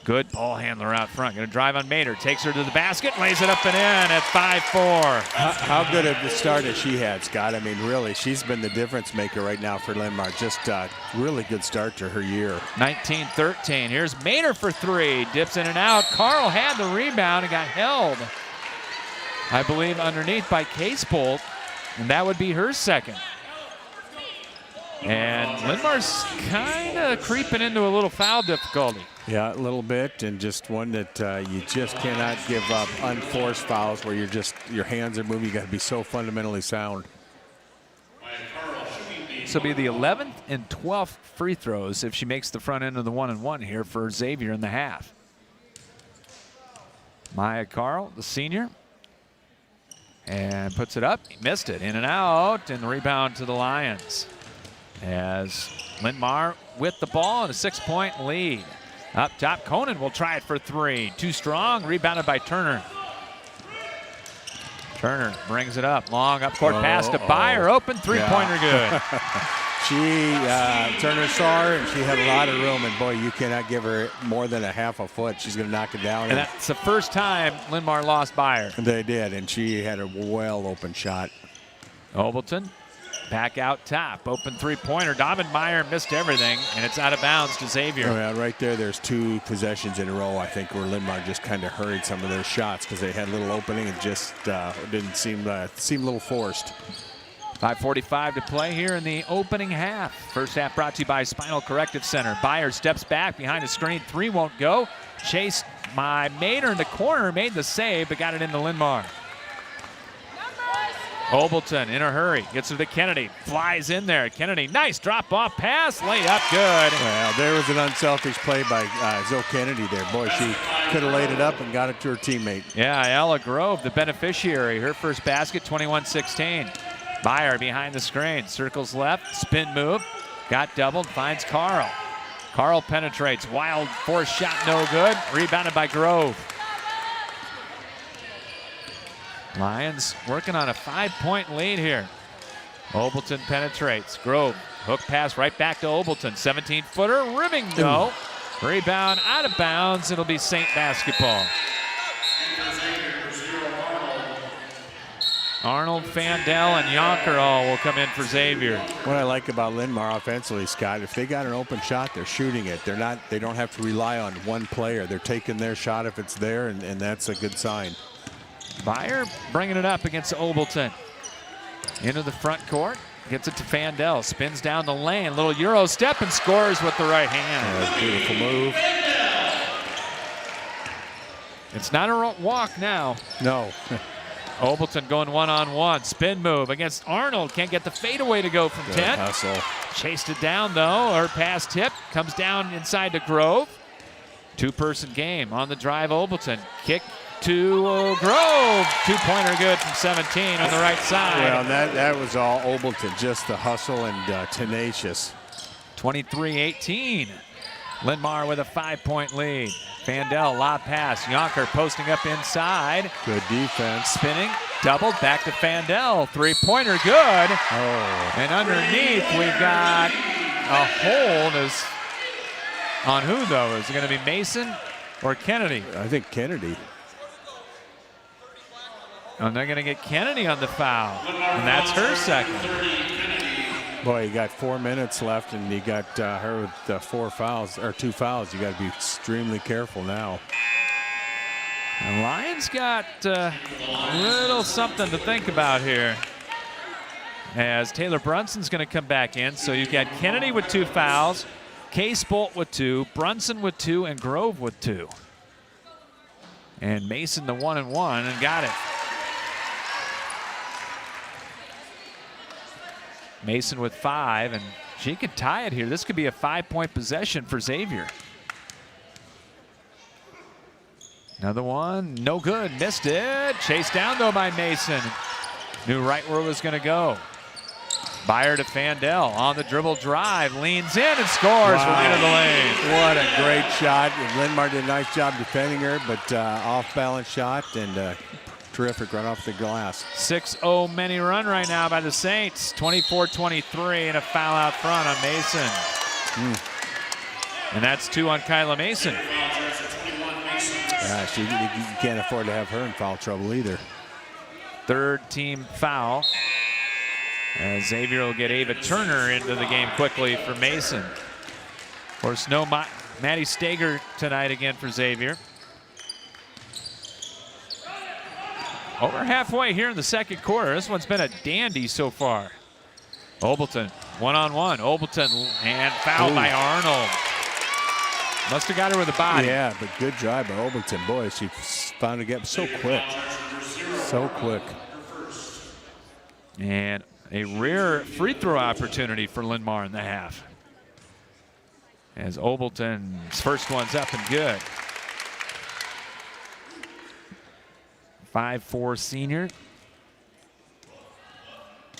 Good ball handler out front. Going to drive on Mater. Takes her to the basket, lays it up and in at 5-4. How good of a start has she had, Scott? I mean, really, she's been the difference maker right now for Linn-Mar. Just a really good start to her year. 19-13. Here's Mater for 3. Dips in and out. Carl had the rebound and got held, I believe, underneath by Case Bolt, and that would be her second. And Linn-Mar's kind of creeping into a little foul difficulty. Yeah, a little bit, and just one that you just cannot give up unforced fouls where your hands are moving. You got to be so fundamentally sound. This will be the 11th and 12th free throws if she makes the front end of the 1-and-1 here for Xavier in the half. Maya Carl, the senior, and puts it up. He missed it. In and out, and the rebound to the Lions. As Linn-Mar with the ball and a 6-point lead. Up top, Conan will try it for 3. Too strong, rebounded by Turner. Turner brings it up. Long up-court pass to Byer. Open three-pointer good. Turner saw her, and she had a lot of room, and boy, you cannot give her more than a half a foot. She's going to knock it down. And that's the first time Linn-Mar lost Byer. They did, and she had a well-open shot. Opelton Back out top. Open three-pointer. Meyer missed everything, and it's out of bounds to Xavier. Oh, yeah, right there, there's 2 possessions in a row, I think, where Linn-Mar just kind of hurried some of their shots because they had a little opening and just didn't seem a little forced. 5:45 to play here in the opening half. First half brought to you by Spinal Corrective Center. Byer steps back behind the screen. 3 won't go. Chased by Mater in the corner. Made the save, but got it into Linn-Mar. Obleton in a hurry, gets it to Kennedy, flies in there. Kennedy, nice drop-off pass, laid up good. Well, there was an unselfish play by Zoe Kennedy there. Boy, she could have laid it up and got it to her teammate. Yeah, Ella Grove, the beneficiary. Her first basket, 21-16. Byer behind the screen, circles left, spin move, got doubled, finds Carl. Carl penetrates, wild force shot, no good, rebounded by Grove. Lions working on a 5-point lead here. Obleton penetrates. Grove, hook pass right back to Obleton. 17-footer, rimming no. Rebound out of bounds. It'll be St. basketball. Arnold, Fandel, and Yonker all will come in for Xavier. What I like about Linn-Mar offensively, Scott, if they got an open shot, they're shooting it. They don't have to rely on one player. They're taking their shot if it's there, and that's a good sign. Byer bringing it up against Obleton. Into the front court. Gets it to Fandel. Spins down the lane. Little Euro step and scores with the right hand. Beautiful move. It's not a walk now. No. Obleton going one-on-one. Spin move against Arnold. Can't get the fadeaway to go from 10. Hustle. Chased it down, though. Her pass tip. Comes down inside to Grove. 2-person game on the drive. Obleton. Kick to Grove. 2-pointer good from 17 on the right side. Well, that was all Obleton. Just the hustle and tenacious. 23-18. Linn-Mar with a 5-point lead. Fandel, lob pass. Yonker posting up inside. Good defense. Spinning, doubled, back to Fandel. 3-pointer good. Oh. And underneath, we've got a hold. On who, though? Is it going to be Mason or Kennedy? I think Kennedy. And they're going to get Kennedy on the foul. And that's her second. Boy, you got 4 minutes left, and you got her with 4 fouls, or 2 fouls. You got to be extremely careful now. The Lions got a little something to think about here. As Taylor Brunson's going to come back in. So you've got Kennedy with 2 fouls, Case Bolt with 2, Brunson with 2, and Grove with 2. And Mason the 1-and-1 and got it. Mason with 5, and she could tie it here. This could be a 5-point possession for Xavier. Another one, no good, missed it. Chased down though by Mason. Knew right where it was gonna go. Byer to Fandel on the dribble drive, leans in and scores right into the lane. What a great shot. And Linn-Mar did a nice job defending her, but off-balance shot and terrific run off the glass. 6-0 many run right now by the Saints. 24-23 and a foul out front on Mason. And that's 2 on Kyla Mason. Gosh, you can't afford to have her in foul trouble either. 3rd team foul. As Xavier will get Ava Turner into the game quickly for Mason. Of course, no Maddie Stager tonight again for Xavier. Over halfway here in the second quarter. This one's been a dandy so far. Obleton, one-on-one. Obleton and fouled by Arnold. Must have got her with a body. Yeah, but good drive by Obleton. Boy, she found a gap so quick. So quick. And a rare free throw opportunity for Linn-Mar in the half. As Obleton's first one's up and good. 5'4" senior.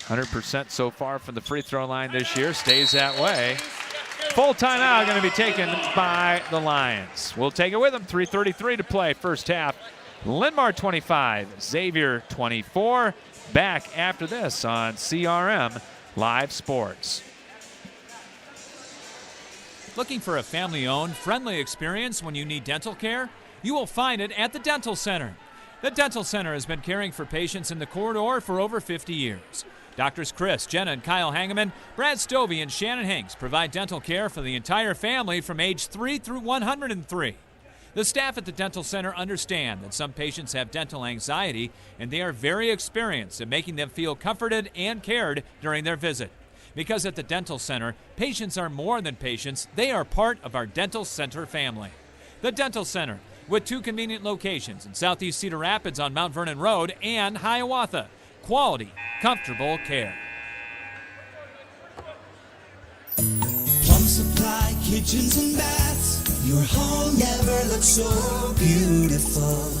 100% so far from the free throw line this year. Stays that way. Full timeout going to be taken by the Lions. We'll take it with them. 3:33 to play first half. Linn-Mar 25, Xavier 24. Back after this on CRM Live Sports. Looking for a family-owned, friendly experience when you need dental care? You will find it at the Dental Center. The Dental Center has been caring for patients in the corridor for over 50 years. Doctors Chris, Jenna, and Kyle Hangeman, Brad Stovey, and Shannon Hanks provide dental care for the entire family from age 3 through 103. The staff at the dental center understand that some patients have dental anxiety, and they are very experienced in making them feel comforted and cared during their visit. Because at the dental center, patients are more than patients, they are part of our dental center family. The Dental Center, with 2 convenient locations in Southeast Cedar Rapids on Mount Vernon Road and Hiawatha. Quality, comfortable care. Plum Supply kitchens and baths. Your home never looks so beautiful.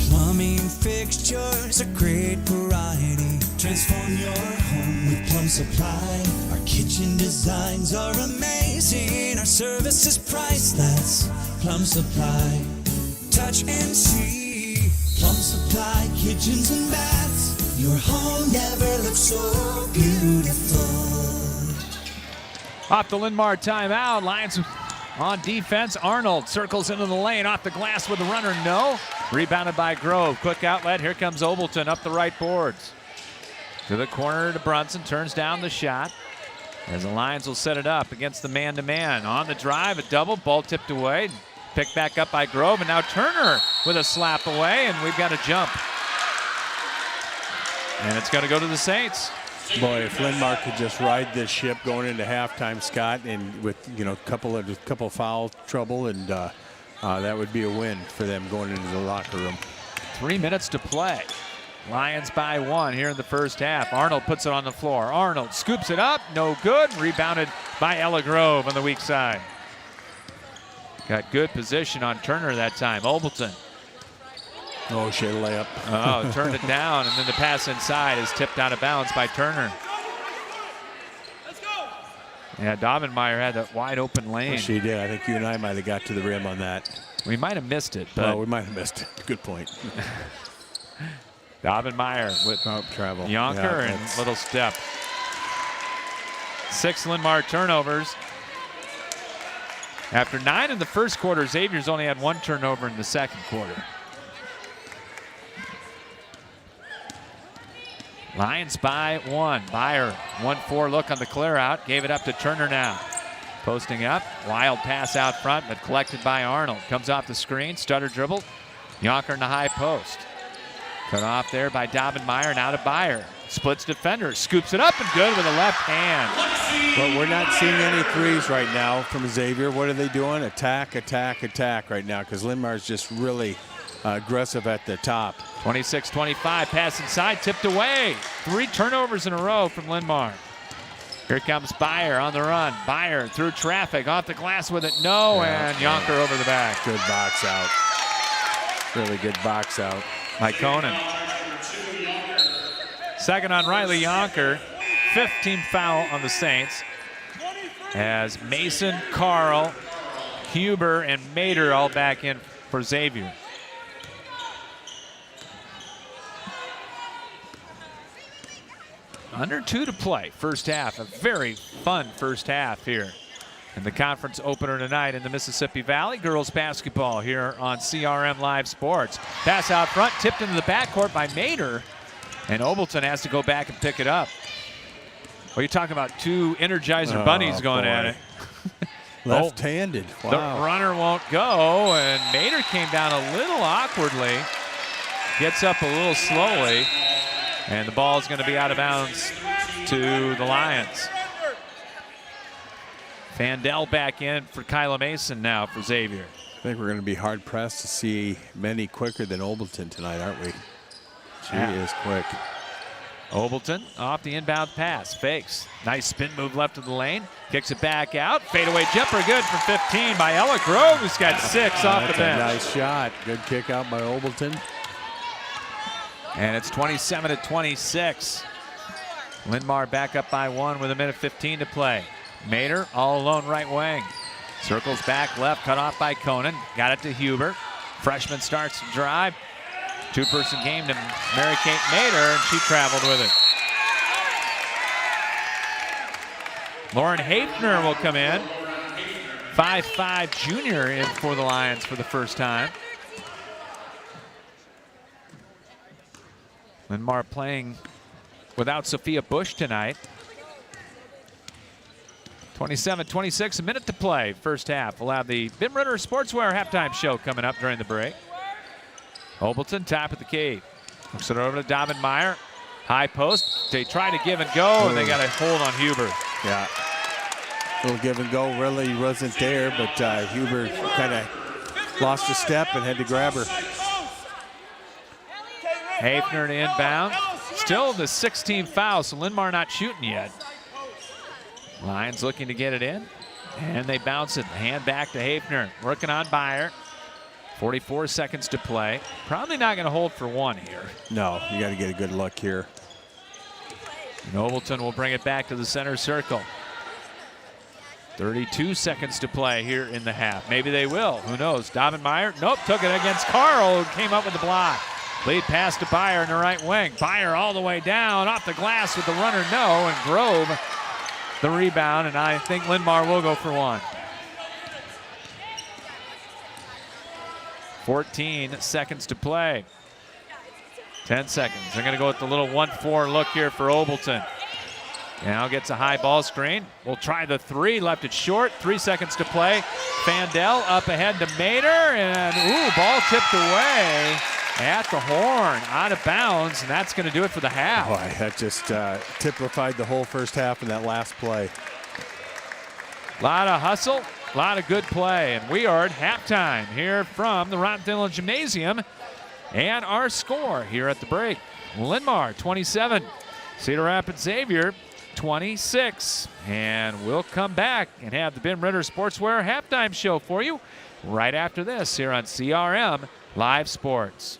Plumbing fixtures, a great variety. Transform your home with Plum Supply. Our kitchen designs are amazing. Our service is priceless. Plum Supply. Touch and see. Plum Supply kitchens and baths. Your home never looks so beautiful. Off the Linn-Mar timeout. Lions on defense. Arnold circles into the lane. Off the glass with the runner. No. Rebounded by Grove. Quick outlet. Here comes Obleton up the right boards. To the corner to Brunson. Turns down the shot. As the Lions will set it up against the man-to-man. On the drive. A double. Ball tipped away. Picked back up by Grove. And now Turner with a slap away. And we've got a jump. And it's going to go to the Saints. Boy, if Linn-Mar could just ride this ship going into halftime, Scott, and with a couple foul trouble, and that would be a win for them going into the locker room. 3 minutes to play. Lions by 1 here in the first half. Arnold puts it on the floor. Arnold scoops it up, no good. Rebounded by Ella Grove on the weak side. Got good position on Turner that time. Obleton. Oh, shit, layup. Oh, turned it down, and then the pass inside is tipped out of bounds by Turner. Let's go. Yeah, Daubenmeier had that wide open lane. Well, she did. I think you and I might have got to the rim on that. We might have missed it, but we might have missed it. Good point. Daubenmeier with travel. Yonker and little step. 6 Linn-Mar turnovers. After 9 in the first quarter, Xavier's only had 1 turnover in the second quarter. Lions by 1. Byer, 1-4 look on the clear out. Gave it up to Turner now. Posting up. Wild pass out front, but collected by Arnold. Comes off the screen. Stutter dribble. Yonker in the high post. Cut off there by Daubenmeier. Now to Byer. Splits defender. Scoops it up and good with a left hand. But we're not seeing any threes right now from Xavier. What are they doing? Attack, attack, attack right now, because Linn-Mar's just really aggressive at the top. 26-25, pass inside, tipped away. 3 turnovers in a row from Linn-Mar. Here comes Byer on the run. Byer through traffic, off the glass with it, no, and Yonker over the back. Good box out. Really good box out. By Conan. Second on Riley Yonker. 15th foul on the Saints. As Mason, Carl, Huber, and Mader all back in for Xavier. Under 2 to play, first half. A very fun first half here in the conference opener tonight in the Mississippi Valley. Girls basketball here on CRM Live Sports. Pass out front, tipped into the backcourt by Mader, and Obleton has to go back and pick it up. Well, you're talking about 2 Energizer bunnies going at it. Left-handed. Wow. The runner won't go, and Mader came down a little awkwardly. Gets up a little slowly. And the ball is going to be out of bounds to the Lions. Fandel back in for Kyla Mason now for Xavier. I think we're going to be hard-pressed to see many quicker than Obleton tonight, aren't we? She is quick. Obleton off the inbound pass. Fakes. Nice spin move left of the lane. Kicks it back out. Fadeaway jumper good for 15 by Ella Grove, who's got 6 off the bench. A nice shot. Good kick out by Obleton. And it's 27-26. Linn-Mar back up by 1 with 1:15 to play. Mader all alone right wing. Circles back left, cut off by Conan. Got it to Huber. Freshman starts to drive. 2-person game to Mary-Kate Mader, and she traveled with it. Lauren Hafner will come in. 5'5" junior in for the Lions for the first time. Linn-Mar playing without Sophia Bush tonight. 27-26, a minute to play, first half. We'll have the Bim Ritter Sportswear halftime show coming up during the break. Obleton, top of the key. Looks it over to Linn-Mar. High post. They try to give and go, and they got a hold on Huber. Yeah. Little give and go really wasn't there, but Huber kind of lost a step and had to grab her. Hafner to inbound. Still the 16th foul, so Linn-Mar not shooting yet. Lions looking to get it in, and they bounce it. Hand back to Hafner. Working on Byer. 44 seconds to play. Probably not going to hold for one here. No, you got to get a good look here. Obleton will bring it back to the center circle. 32 seconds to play here in the half. Maybe they will. Who knows? Linn-Mar. Nope, took it against Carl, who came up with the block. Lead pass to Byer in the right wing. Byer all the way down, off the glass with the runner, no, and Grove the rebound, and I think Linn-Mar will go for one. 14 seconds to play. 10 seconds. They're going to go with the little 1-4 look here for Obleton. Now gets a high ball screen. We'll try the three. Left it short. 3 seconds to play. Fandel up ahead to Mater. And, ball tipped away at the horn. Out of bounds. And that's going to do it for the half. Boy, that just typified the whole first half in that last play. A lot of hustle. A lot of good play. And we are at halftime here from the Ron Gymnasium. And our score here at the break. Linn-Mar 27. Cedar Rapids Xavier 26. And we'll come back and have the Bim Ritter Sportswear halftime show for you right after this here on CRM Live Sports.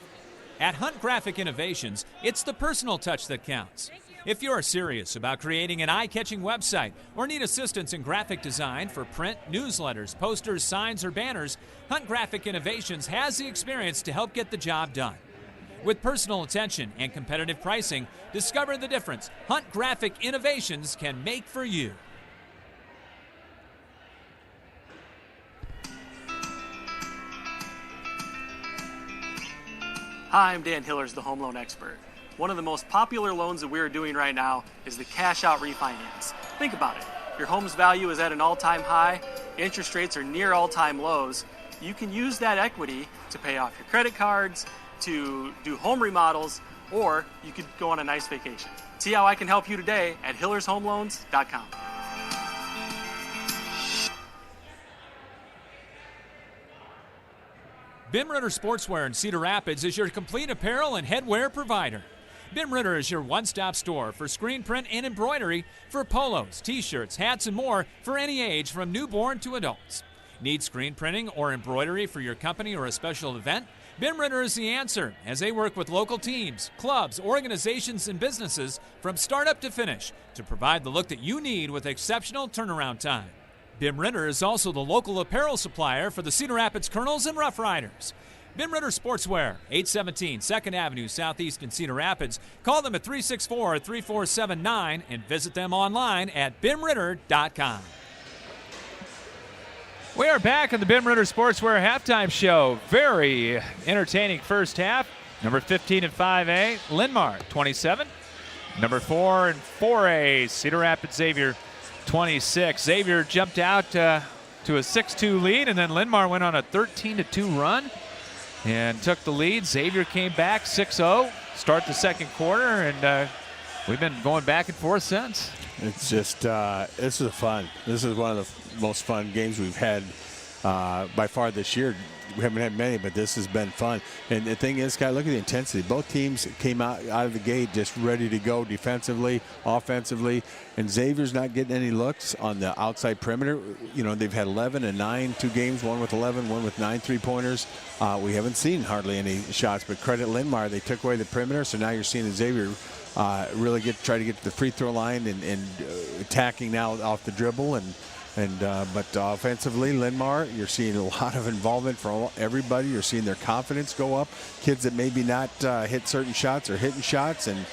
At Hunt Graphic Innovations, it's the personal touch that counts. If you're serious about creating an eye-catching website or need assistance in graphic design for print, newsletters, posters, signs, or banners, Hunt Graphic Innovations has the experience to help get the job done. With personal attention and competitive pricing, discover the difference Hunt Graphic Innovations can make for you. Hi, I'm Dan Hillers, the home loan expert. One of the most popular loans that we are doing right now is the cash out refinance. Think about it. Your home's value is at an all-time high, interest rates are near all-time lows. You can use that equity to pay off your credit cards, to do home remodels, or you could go on a nice vacation. See how I can help you today at hillershomeloans.com. Bim Ritter Sportswear in Cedar Rapids is your complete apparel and headwear provider. Bim Ritter is your one-stop store for screen print and embroidery for polos, t-shirts, hats, and more for any age from newborn to adults. Need screen printing or embroidery for your company or a special event? Bim Ritter is the answer, as they work with local teams, clubs, organizations, and businesses from startup to finish to provide the look that you need with exceptional turnaround time. Bim Ritter is also the local apparel supplier for the Cedar Rapids Colonels and Rough Riders. Bim Ritter Sportswear, 817 2nd Avenue Southeast in Cedar Rapids. Call them at 364-3479 and visit them online at bimritter.com. We are back on the Bim Ritter Sportswear halftime show. Very entertaining first half. Number 15 and 5A, Linn-Mar 27. Number 4 and 4A, Cedar Rapids Xavier 26. Xavier jumped out to a 6-2 lead, and then Linn-Mar went on a 13-2 run and took the lead. Xavier came back 6-0, start the second quarter, and we've been going back and forth since. It's just, this is fun. This is one of the most fun games we've had by far this year. We haven't had many, but this has been fun. And the thing is, look at the intensity. Both teams came out of the gate just ready to go defensively, offensively. And Xavier's not getting any looks on the outside perimeter. You know, they've had 11 and 9, 2 games, one with 11, one with 9 3-pointers. We haven't seen hardly any shots, but credit Linn-Mar. They took away the perimeter, so now you're seeing Xavier really try to get to the free throw line and attacking now off the dribble. But offensively, Linn-Mar, you're seeing a lot of involvement from everybody. You're seeing their confidence go up. Kids that maybe not hit certain shots are hitting shots and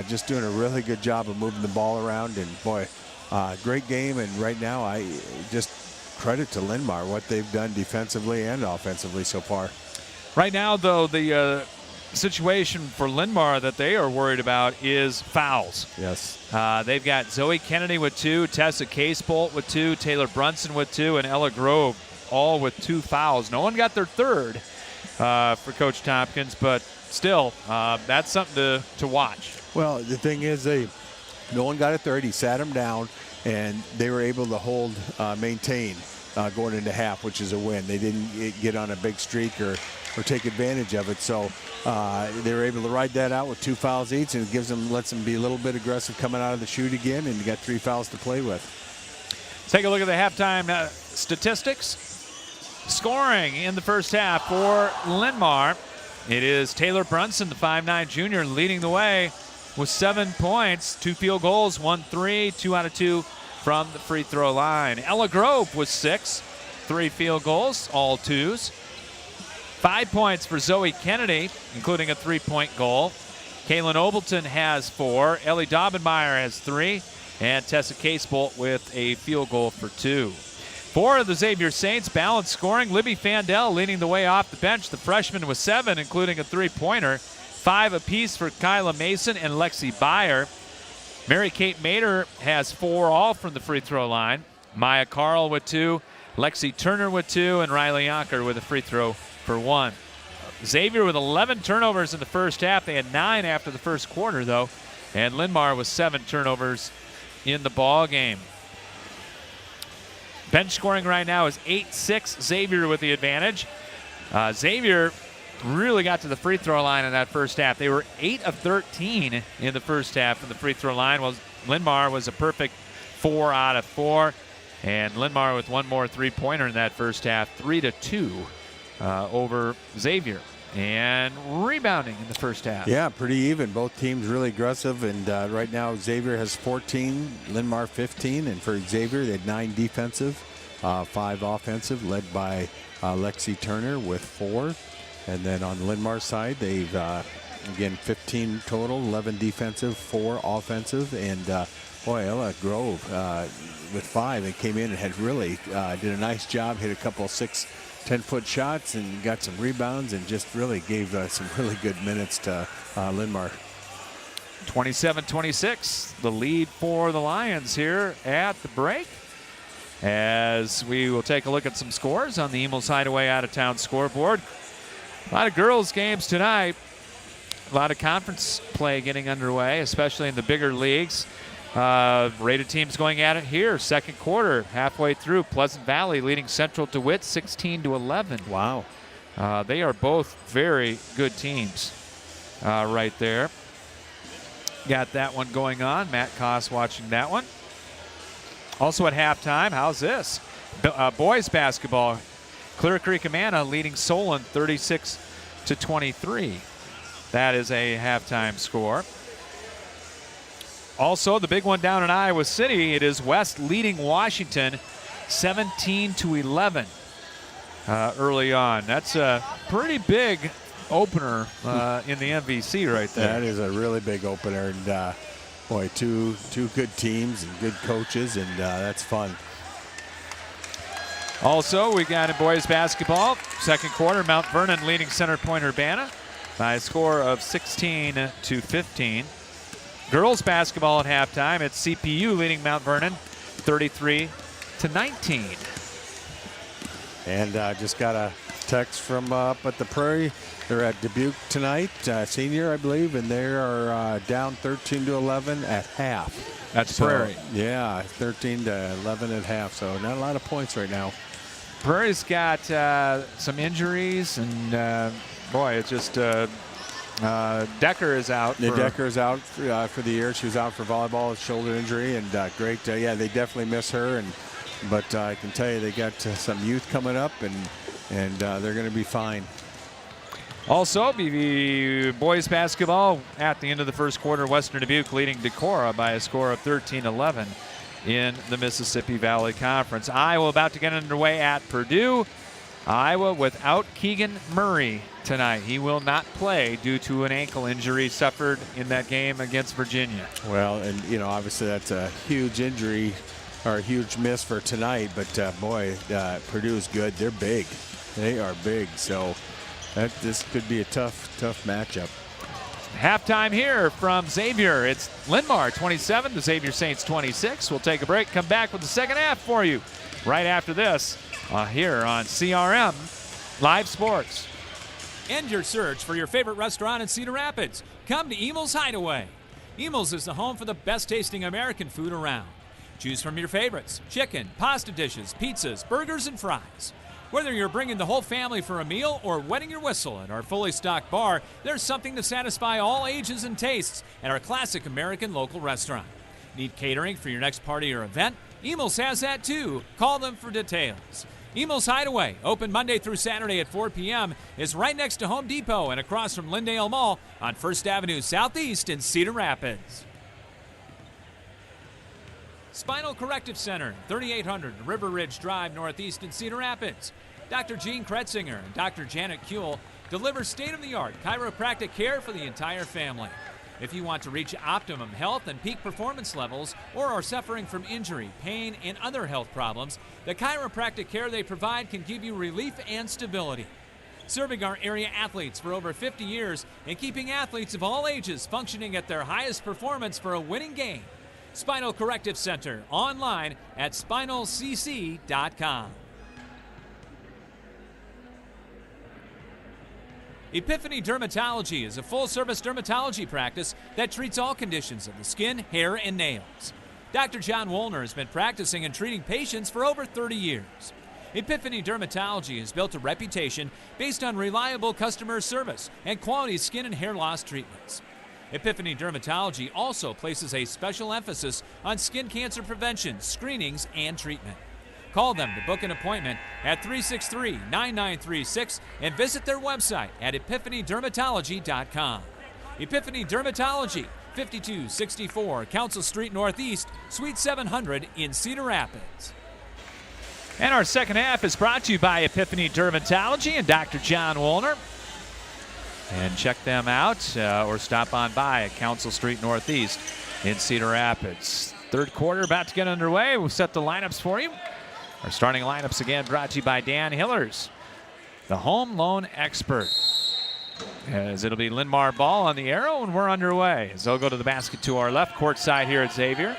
just doing a really good job of moving the ball around. And boy, great game. And right now, I just credit to Linn-Mar what they've done defensively and offensively so far. Right now, though, the situation for Linn-Mar that they are worried about is fouls. Yes. They've got Zoe Kennedy with 2, Tessa Casebolt with 2, Taylor Brunson with 2, and Ella Grove all with 2 fouls. No one got their third for Coach Tompkins, but still, that's something to watch. Well, the thing is, no one got a third. He sat them down, and they were able to maintain going into half, which is a win. They didn't get on a big streak or take advantage of it. So they were able to ride that out with 2 fouls each, and it lets them be a little bit aggressive coming out of the chute again, and you got 3 fouls to play with. Take a look at the halftime statistics. Scoring in the first half for Linn-Mar. It is Taylor Brunson, the 5'9" junior, leading the way with 7 points, 2 field goals, 1 3, 2 out of 2 from the free throw line. Ella Grove was 6, 3 field goals, all 2s. 5 points for Zoe Kennedy, including a 3-point goal. Kaylin Obleton has 4. Ellie Daubenmeyer has 3. And Tessa Casebolt with a field goal for 2. For the Xavier Saints, balanced scoring. Libby Fandel leading the way off the bench. The freshman with 7, including a 3-pointer. 5 apiece for Kyla Mason and Lexi Byer. Mary-Kate Mater has 4 all from the free throw line. Maya Carl with 2. Lexi Turner with 2. And Riley Yonker with a free throw for 1. Xavier with 11 turnovers in the first half. They had 9 after the first quarter, though. And Linn-Mar with 7 turnovers in the ball game. Bench scoring right now is 8-6. Xavier with the advantage. Xavier really got to the free throw line in that first half. They were 8 of 13 in the first half from the free throw line. Well, Linn-Mar was a perfect 4 out of 4. And Linn-Mar with 1 more 3-pointer in that first half, 3-2 over Xavier. And rebounding in the first half. Yeah, pretty even. Both teams really aggressive. And right now, Xavier has 14, Linn-Mar 15. And for Xavier, they had 9 defensive, 5 offensive, led by Lexi Turner with 4. And then on Linn-Mar's side, they've, again, 15 total, 11 defensive, 4 offensive. And, boy, Ella Grove with 5 and came in and had really did a nice job, hit a couple of 10-foot shots and got some rebounds and just really gave some really good minutes to Linn-Mar. 27-26, the lead for the Lions here at the break. As we will take a look at some scores on the Emils Hideaway out-of-town scoreboard. A lot of girls games tonight. A lot of conference play getting underway, especially in the bigger leagues. Rated teams going at it here. Second quarter, halfway through. Pleasant Valley leading Central DeWitt 16-11. Wow. They are both very good teams right there. Got that one going on. Matt Koss watching that one. Also at halftime, how's this? Boys basketball. Clear Creek Amana leading Solon 36-23. That is a halftime score. Also, the big one down in Iowa City, it is West leading Washington 17-11 early on. That's a pretty big opener in the MVC right there. That is a really big opener. And, boy, two good teams and good coaches, and that's fun. Also, we got in boys basketball, second quarter, Mount Vernon leading Center Point Urbana by a score of 16-15. Girls basketball at halftime, it's CPU leading Mount Vernon 33-19. And just got a text from up at the Prairie. They're at Dubuque tonight, senior, I believe, and they are down 13-11 at half. That's Prairie. Yeah, 13-11 at half, so not a lot of points right now. Prairie's got some injuries, and boy, it's just Decker is out. Decker is out for the year. She was out for volleyball, shoulder injury, and great. Yeah, they definitely miss her. But I can tell you they got some youth coming up, and they're going to be fine. Also, boys basketball at the end of the first quarter, Western Dubuque leading Decorah by a score of 13-11 in the Mississippi Valley Conference. Iowa about to get underway at Purdue. Iowa without Keegan Murray tonight. He will not play due to an ankle injury suffered in that game against Virginia. Well, and obviously that's a huge injury or a huge miss for tonight. But boy, Purdue is good. They're big. They are big. So This could be a tough matchup. Halftime here from Xavier. It's Linn-Mar 27, the Xavier Saints 26. We'll take a break, come back with the second half for you right after this here on CRM Live Sports. End your search for your favorite restaurant in Cedar Rapids. Come to Emil's Hideaway. Emil's is the home for the best tasting American food around. Choose from your favorites: chicken, pasta dishes, pizzas, burgers, and fries. Whether you're bringing the whole family for a meal or wetting your whistle at our fully stocked bar, there's something to satisfy all ages and tastes at our classic American local restaurant. Need catering for your next party or event? Emil's has that too. Call them for details. Emil's Hideaway, open Monday through Saturday at 4 p.m., is right next to Home Depot and across from Lyndale Mall on 1st Avenue Southeast in Cedar Rapids. Spinal Corrective Center, 3800 River Ridge Drive Northeast in Cedar Rapids. Dr. Gene Kretzinger and Dr. Janet Kuehl deliver state-of-the-art chiropractic care for the entire family. If you want to reach optimum health and peak performance levels or are suffering from injury, pain, and other health problems, the chiropractic care they provide can give you relief and stability. Serving our area athletes for over 50 years and keeping athletes of all ages functioning at their highest performance for a winning game. Spinal Corrective Center, online at spinalcc.com. Epiphany Dermatology is a full-service dermatology practice that treats all conditions of the skin, hair, and nails. Dr. John Woolner has been practicing and treating patients for over 30 years. Epiphany Dermatology has built a reputation based on reliable customer service and quality skin and hair loss treatments. Epiphany Dermatology also places a special emphasis on skin cancer prevention, screenings, and treatment. Call them to book an appointment at 363-9936 and visit their website at epiphanydermatology.com. Epiphany Dermatology, 5264 Council Street Northeast, Suite 700 in Cedar Rapids. And our second half is brought to you by Epiphany Dermatology and Dr. John Woolner. And check them out or stop on by at Council Street Northeast in Cedar Rapids. Third quarter about to get underway. We'll set the lineups for you. Our starting lineups again brought to you by Dan Hillers, the home loan expert. As it'll be Linn-Mar ball on the arrow, and we're underway. As they'll go to the basket to our left court side here at Xavier.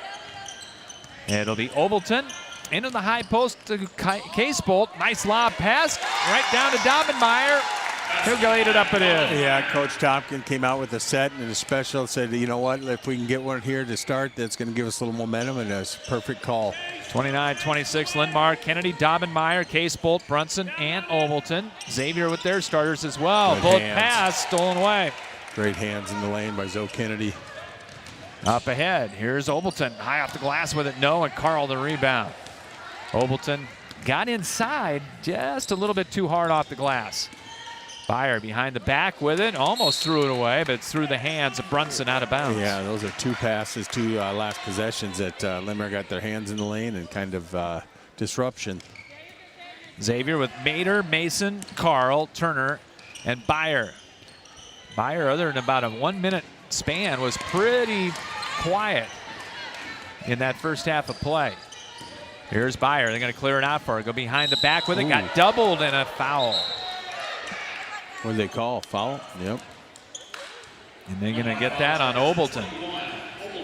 It'll be Obleton into the high post to Case Bolt. Nice lob pass right down to Dobbenmeyer. He'll go eat it up and in. Yeah, Coach Tompkins came out with a set and a special, said, you know what, if we can get one here to start, that's going to give us a little momentum, and it's a perfect call. 29-26, Linn-Mar, Kennedy, Dobbenmeyer, Case Bolt, Brunson, and Obleton. Xavier with their starters as well. Good Both hands. pass stolen away. Great hands in the lane by Zoe Kennedy. Up ahead, here's Obleton, high off the glass with it, no, and Carl the rebound. Obleton got inside just a little bit too hard off the glass. Byer behind the back with it, almost threw it away, but it's through the hands of Brunson out of bounds. Yeah, those are two passes, two last possessions that Linn-Mar got their hands in the lane and kind of disruption. Xavier with Mater, Mason, Carl, Turner, and Byer. Byer, other than about a 1 minute span, was pretty quiet in that first half of play. Here's Byer. They're going to clear it out for her. Go behind the back with it. Ooh. Got doubled and a foul. What do they call? Foul? Yep. And they're going to get that on Obleton.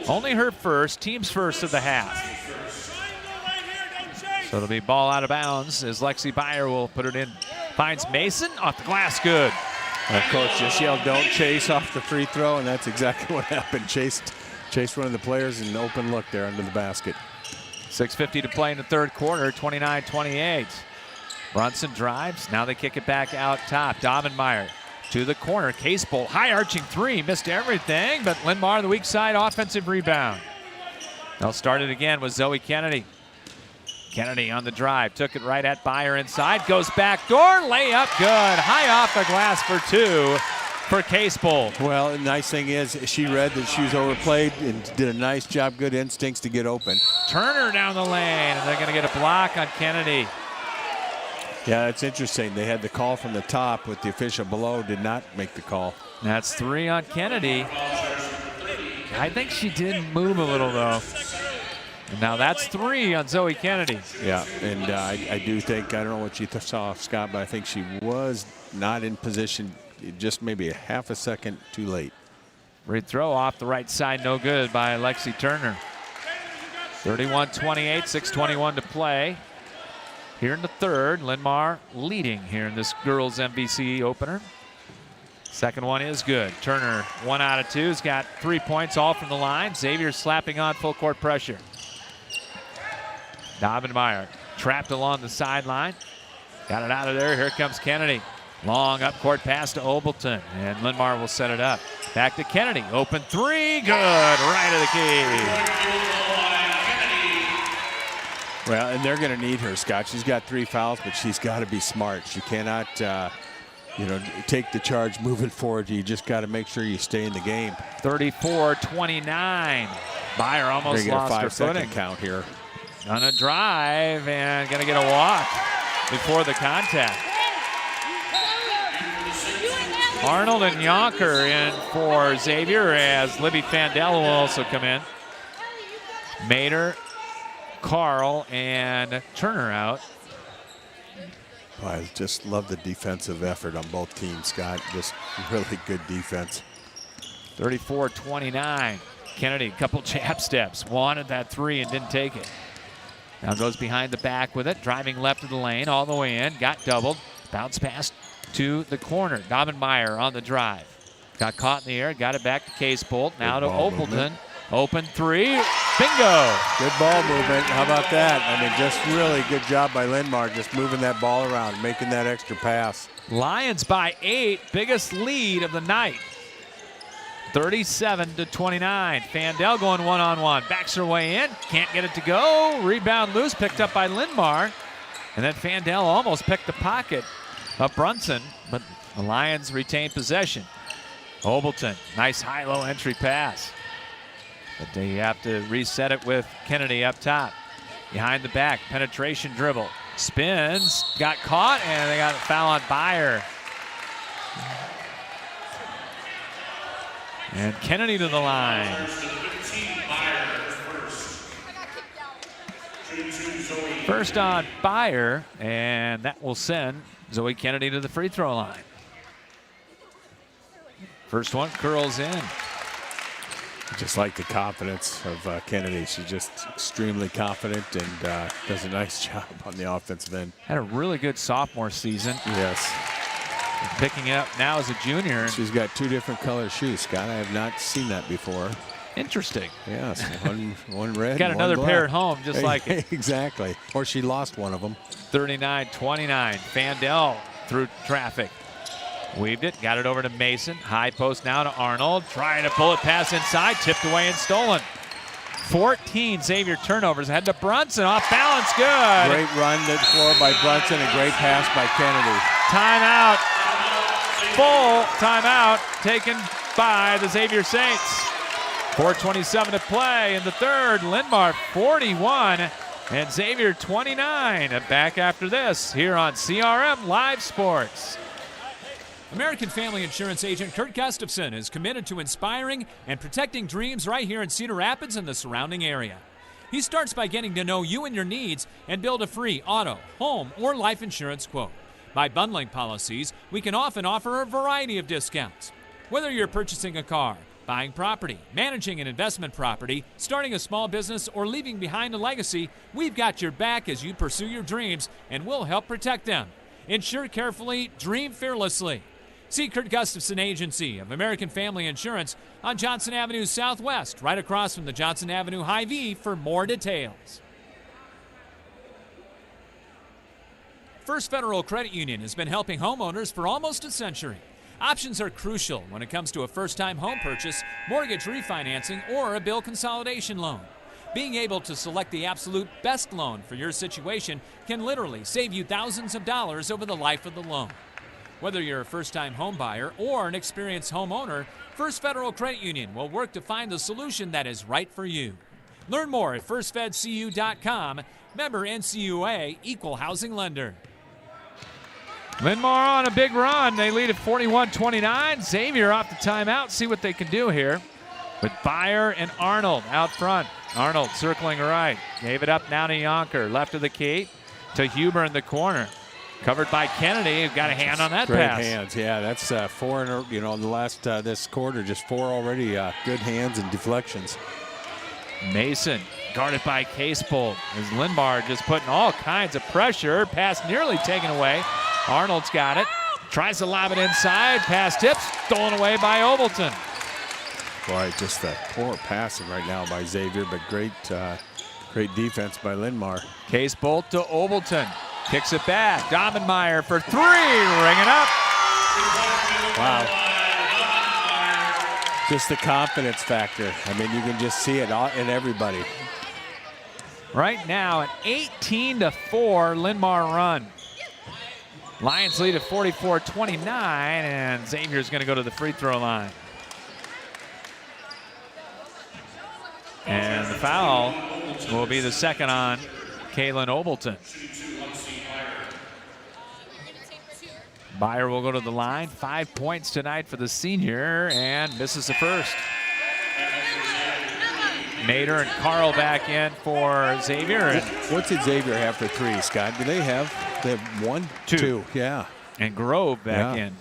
Only her first, team's first of the half. So it'll be ball out of bounds as Lexi Byer will put it in. Finds Mason, off the glass, good. Coach just yelled, don't chase off the free throw, and that's exactly what happened. Chased one of the players in an open look there under the basket. 6:50 to play in the third quarter, 29-28. Brunson drives. Now they kick it back out top. Dobbenmeyer to the corner. Case Bolt, high arching three. Missed everything, but Linn-Mar on the weak side, offensive rebound. They'll start it again with Zoe Kennedy. Kennedy on the drive. Took it right at Byer inside. Goes back door. Layup good. High off the glass for two for Case Bolt. Well, the nice thing is she read that she was overplayed and did a nice job. Good instincts to get open. Turner down the lane, and they're going to get a block on Kennedy. Yeah, it's interesting. They had the call from the top, but the official below did not make the call. That's three on Kennedy. I think she did move a little, though. And now that's 3 on Zoe Kennedy. Yeah, and I do think, I don't know what you saw, Scott, but I think she was not in position, just maybe a half a second too late. Free throw off the right side, no good by Lexi Turner. 31-28, 6:21 to play. Here in the third, Linn-Mar leading here in this girls MVC opener. Second one is good. Turner, 1 out of 2, has got 3 points, all from the line. Xavier slapping on full court pressure. Meyer trapped along the sideline. Got it out of there. Here comes Kennedy. Long up court pass to Obleton, and Linn-Mar will set it up. Back to Kennedy. Open 3. Good. Right of the key. Well, and they're going to need her, Scott. She's got 3 fouls, but she's got to be smart. She cannot, take the charge moving forward. You just got to make sure you stay in the game. 34-29. Byer almost lost her footing. 5-second count here. On a drive and going to get a walk before the contact. Arnold and Yonker in for Xavier as Libby Fandel will also come in. Mater, Carl, and Turner out. I just love the defensive effort on both teams, Scott. Just really good defense. 34-29. Kennedy, a couple jab steps. Wanted that 3 and didn't take it. Now goes behind the back with it. Driving left of the lane, all the way in. Got doubled. Bounce pass to the corner. Meyer on the drive. Got caught in the air. Got it back to Case-Bolt. Now to Opelton. Open 3. Bingo. Good ball movement. How about that? I mean, just really good job by Linn-Mar, just moving that ball around, making that extra pass. Lions by 8. Biggest lead of the night. 37-29. Fandel going one-on-one. Backs her way in. Can't get it to go. Rebound loose. Picked up by Linn-Mar. And then Fandel almost picked the pocket of Brunson, but the Lions retain possession. Obleton, nice high-low entry pass. But they have to reset it with Kennedy up top. Behind the back, penetration dribble. Spins, got caught, and they got a foul on Byer. And Kennedy to the line. First on Byer, and that will send Zoe Kennedy to the free throw line. First one curls in. Just like the confidence of Kennedy. She's just extremely confident and does a nice job on the offensive end. Had a really good sophomore season. Yes. Picking it up now as a junior. She's got 2 different color shoes, Scott. I have not seen that before. Interesting. Yes, one red. Got another pair at home, just like it. Exactly. Or she lost one of them. 39-29. Fandel through traffic. Weaved it, got it over to Mason. High post now to Arnold. Trying to pull it pass inside, tipped away and stolen. 14 Xavier turnovers ahead to Brunson. Off balance, good. Great run to the floor by Brunson, a great pass by Kennedy. Timeout. Full timeout taken by the Xavier Saints. 4:27 to play in the third. Linn-Mar 41 and Xavier 29. Back after this here on CRM Live Sports. American Family Insurance agent Kurt Gustafson is committed to inspiring and protecting dreams right here in Cedar Rapids and the surrounding area. He starts by getting to know you and your needs and build a free auto, home, or life insurance quote. By bundling policies, we can often offer a variety of discounts. Whether you're purchasing a car, buying property, managing an investment property, starting a small business, or leaving behind a legacy, we've got your back as you pursue your dreams, and we'll help protect them. Insure carefully, dream fearlessly. See Kurt Gustafson Agency of American Family Insurance on Johnson Avenue Southwest, right across from the Johnson Avenue Hy-Vee for more details. First Federal Credit Union has been helping homeowners for almost a century. Options are crucial when it comes to a first-time home purchase, mortgage refinancing, or a bill consolidation loan. Being able to select the absolute best loan for your situation can literally save you thousands of dollars over the life of the loan. Whether you're a first-time home buyer or an experienced homeowner, First Federal Credit Union will work to find the solution that is right for you. Learn more at firstfedcu.com. Member NCUA, Equal Housing Lender. Linn-Mar on a big run. They lead at 41-29. Xavier off the timeout. See what they can do here. with Byer and Arnold out front. Arnold circling right. Gave it up now to Yonker. Left of the key to Huber in the corner. Covered by Kennedy, who got a hand on that Great pass. hands, yeah. That's 4 in the last this quarter. Just 4 already. Good hands and deflections. Mason guarded by Casebolt as Linn-Mar just putting all kinds of pressure. Pass nearly taken away. Arnold's got it. Tries to lob it inside. Pass tips. Stolen away by Obleton. Boy, just a poor passing right now by Xavier, but great defense by Linn-Mar. Casebolt to Obleton. Kicks it back. Domenmeyer for 3. Ringing up. Wow. Just the confidence factor. I mean, you can just see it in everybody. Right now, an 18-4 Linn-Mar run. Lions lead at 44-29, and Xavier's going to go to the free throw line. And the foul will be the second on Kalen Obleton. Byer will go to the line. 5 points tonight for the senior, and misses the first. Nader and Carl back in for Xavier. What did Xavier have for 3, Scott? Do they have 1? 2. Yeah. And Grove back in.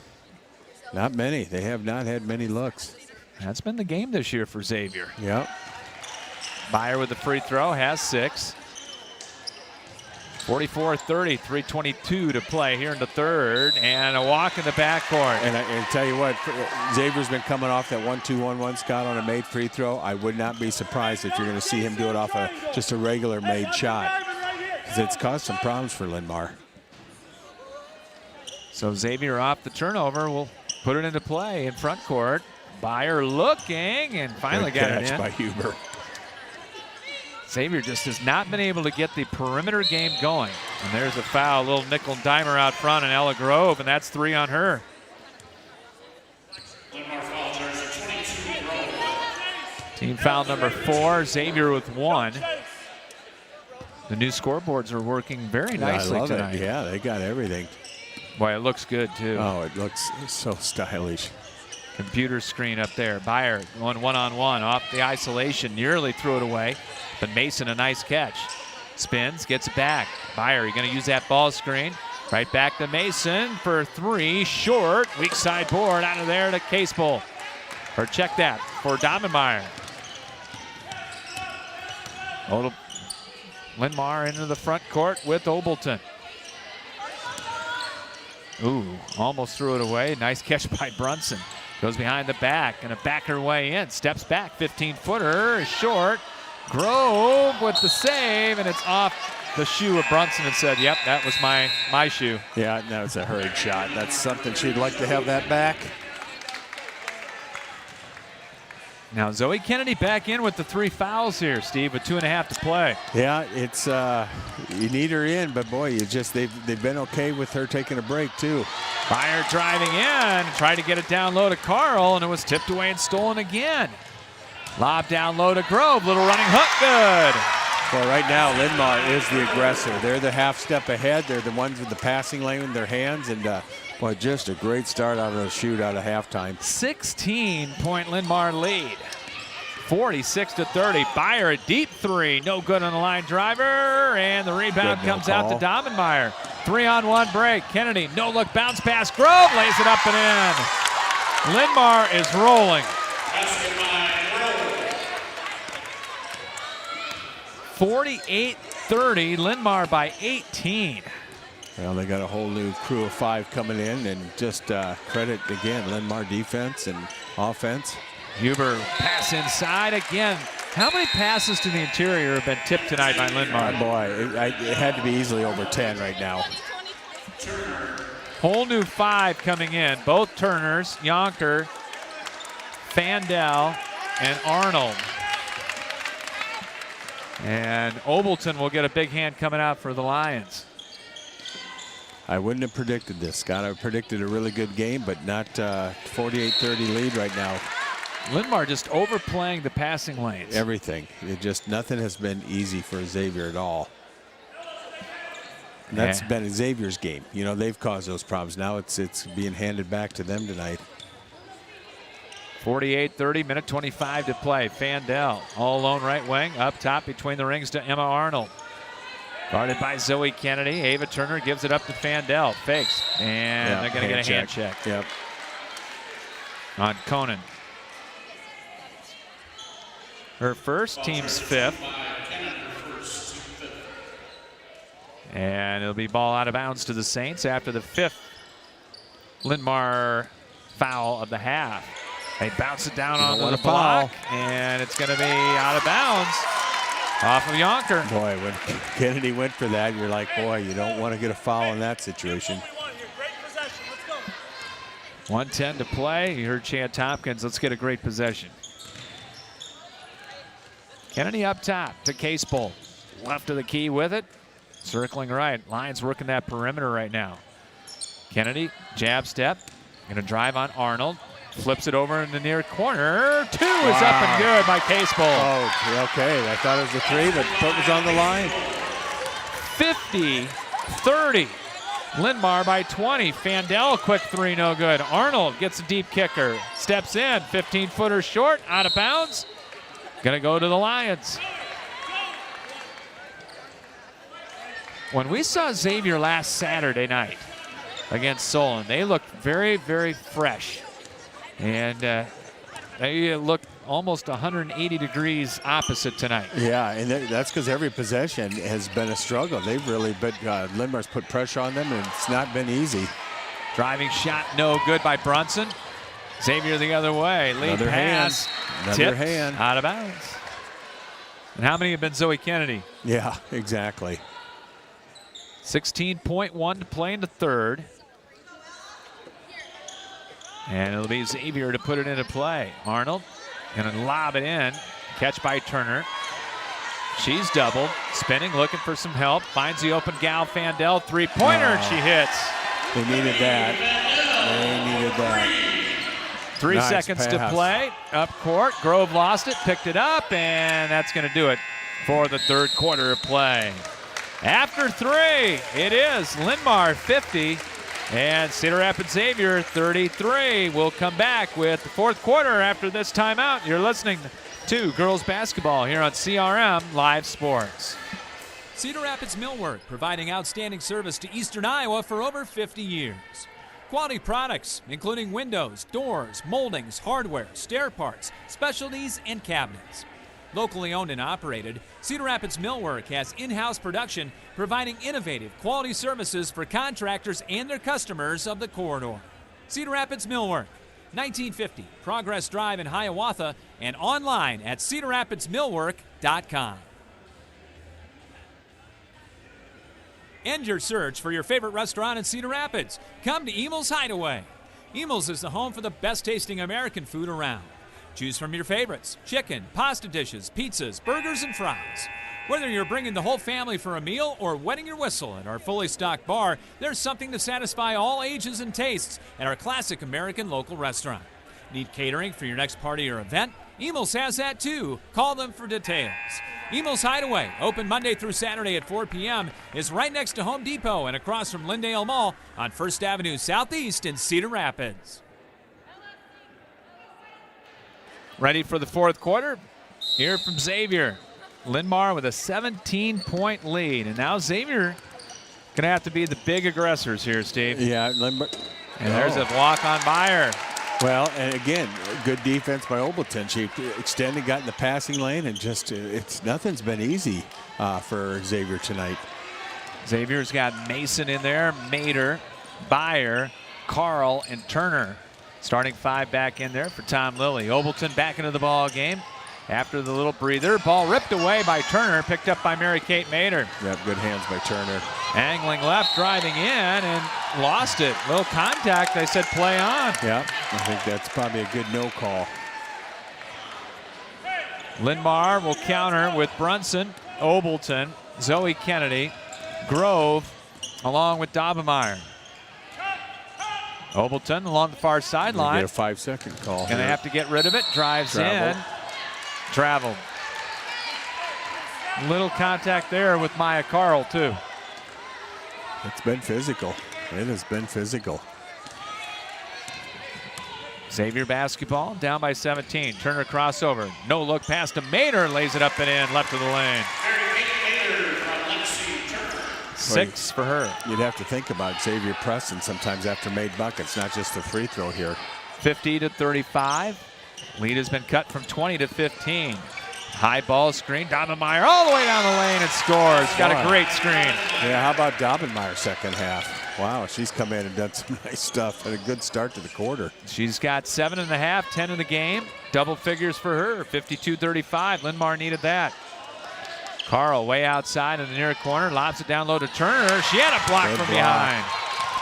Not many. They have not had many looks. That's been the game this year for Xavier. Yep. Byer with the free throw, has 6. 44-30, 3:22 to play here in the third, and a walk in the backcourt. And I tell you what, Xavier's been coming off that 1-2-1-1, Scott, on a made free throw. I would not be surprised if you're going to see him do it off just a regular made shot, because it's caused some problems for Linn-Mar. So Xavier off the turnover will put it into play in front court. Byer looking and finally got it in. By Huber. Xavier just has not been able to get the perimeter game going. And there's a foul, a little nickel and dimer out front on Ella Grove, and that's 3 on her. Team foul number 4, Xavier with 1. The new scoreboards are working very nicely tonight. It. Yeah, they got everything. Boy, it looks good too. Oh, it looks so stylish. Computer screen up there. Byer going one-on-one off the isolation, nearly threw it away. But Mason, a nice catch. Spins, gets it back. Byer, you're going to use that ball screen. Right back to Mason for 3. Short, weak side board out of there to Casebolt. Or check that for Domenmeyer. Linn-Mar into the front court with Obleton. Ooh, almost threw it away. Nice catch by Brunson. Goes behind the back, and a back her way in. Steps back, 15-footer, short. Grove with the save, and it's off the shoe of Brunson and said, yep, that was my shoe. Yeah, no, it's a hurried shot. That's something she'd like to have that back. Now Zoe Kennedy back in with the 3 fouls here, Steve, with 2.5 to play. Yeah, it's you need her in, but boy, they've been okay with her taking a break too. Byer driving in, tried to get it down low to Carl, and it was tipped away and stolen again. Lob down low to Grove, little running hook, good. Well, right now, Linn-Mar is the aggressor. They're the half step ahead. They're the ones with the passing lane in their hands, and boy, just a great start out of the shoot out of halftime. 16-point Linn-Mar lead. 46-30. Byer a deep 3, no good on the line driver, and the rebound comes out to Domenmeyer. 3-on-1 break. Kennedy, no look bounce pass. Grove lays it up and in. Linn-Mar is rolling. 48-30. Linn-Mar by 18. Well, they got a whole new crew of 5 coming in, and just credit again Linn-Mar defense and offense. Huber pass inside again. How many passes to the interior have been tipped tonight by Linn-Mar? Boy, it had to be easily over 10 right now. Whole new 5 coming in. Both Turners, Yonker, Fandel, and Arnold. And Obleton will get a big hand coming out for the Lions. I wouldn't have predicted this, Scott. I predicted a really good game, but not 48-30 lead right now. Linn-Mar just overplaying the passing lanes. Everything. Nothing has been easy for Xavier at all. And that's been Xavier's game. You know, they've caused those problems. Now it's being handed back to them tonight. 48-30, minute 25 to play. Fandel all alone right wing. Up top between the rings to Emma Arnold. Guarded by Zoe Kennedy. Ava Turner gives it up to Fandel. Fakes. And they're going to get a hand check. Yep. On Conan. Her first, team's fifth. And it'll be ball out of bounds to the Saints after the fifth Linn-Mar foul of the half. They bounce it down on the block, and it's going to be out of bounds off of Yonker. Boy, when Kennedy went for that, you're like, boy, you don't want to get a foul in that situation. 1:10 to play. You heard Chad Tompkins. Let's get a great possession. Kennedy up top to Casebolt. Left of the key with it. Circling right. Lions working that perimeter right now. Kennedy, jab step. Going to drive on Arnold. Flips it over in the near corner. Two is up and good by Casebolt. Oh, okay. I thought it was a three, but foot was on the line. 50-30. Linn-Mar by 20. Fandel, quick three, no good. Arnold gets a deep kicker. Steps in. 15-footer short. Out of bounds. Going to go to the Lions. When we saw Xavier last Saturday night against Solon, they looked very, very fresh. And they looked almost 180 degrees opposite tonight. Yeah, and that's because every possession has been a struggle. They've really, but Linn-Mar's put pressure on them, and it's not been easy. Driving shot, no good by Brunson. Xavier the other way. Lead Another pass. Another hand. Out of bounds. And how many have been Zoe Kennedy? Yeah, exactly. 16.1 to play in the third. And it'll be Xavier to put it into play. Arnold going to lob it in. Catch by Turner. She's doubled. Spinning, looking for some help. Finds the open gal, Fandel. Three-pointer, and she hits. They needed that. They needed that. 3 seconds to play. Up court. Grove lost it, picked it up, and that's going to do it for the third quarter of play. After three, it is Linn-Mar 50 and Cedar Rapids Xavier 33. We'll come back with the fourth quarter after this timeout. You're listening to girls basketball here on CRM Live Sports. Cedar Rapids Millwork, providing outstanding service to Eastern Iowa for over 50 years. Quality products, including windows, doors, moldings, hardware, stair parts, specialties, and cabinets. Locally owned and operated, Cedar Rapids Millwork has in-house production, providing innovative quality services for contractors and their customers of the corridor. Cedar Rapids Millwork, 1950 Progress Drive in Hiawatha, and online at cedarrapidsmillwork.com. End your search for your favorite restaurant in Cedar Rapids. Come to Emil's Hideaway. Emil's is the home for the best tasting American food around. Choose from your favorites: chicken, pasta dishes, pizzas, burgers, and fries. Whether you're bringing the whole family for a meal or wetting your whistle at our fully stocked bar, there's something to satisfy all ages and tastes at our classic American local restaurant. Need catering for your next party or event? Emil's has that too. Call them for details. Emil's Hideaway, open Monday through Saturday at 4 p.m., is right next to Home Depot and across from Lyndale Mall on 1st Avenue Southeast in Cedar Rapids. Ready for the fourth quarter? Here from Xavier. Linn-Mar with a 17-point lead. And now Xavier going to have to be the big aggressors here, Steve. Yeah, Linn-Mar. And there's a walk on Meyer. Well, and again, good defense by Obleton. She extended, got in the passing lane, and just nothing's been easy for Xavier tonight. Xavier's got Mason in there, Mater, Byer, Carl, and Turner. Starting five back in there for Tom Lilly. Obleton back into the ball game after the little breather. Ball ripped away by Turner, picked up by Mary-Kate Mater. Yep, good hands by Turner. Angling left, driving in, and lost it. Little contact, they said play on. Yeah, I think that's probably a good no call. Linn-Mar will counter with Brunson, Obleton, Zoe Kennedy, Grove, along with Dobemeyer. Obleton along the far sideline. Get a 5-second call. Gonna have to get rid of it. Drives in. Traveled. Little contact there with Maya Carl, too. It's been physical. It has been physical. Xavier basketball, down by 17. Turner crossover. No look pass to Maynard. Lays it up and in, left of the lane. 6 for her. You'd have to think about Xavier pressing sometimes after made buckets, not just the free throw here. 50-35. Lead has been cut from 20 to 15. High ball screen. Dobbenmeyer all the way down the lane and scores. Got a great screen. Yeah, how about Dobbenmeyer second half? Wow, she's come in and done some nice stuff. Had a good start to the quarter. She's got 7.5, 10 in the game. Double figures for her. 52-35. Linn-Mar needed that. Carl way outside in the near corner. Lobs it down low to Turner. She had a block Good from block. behind.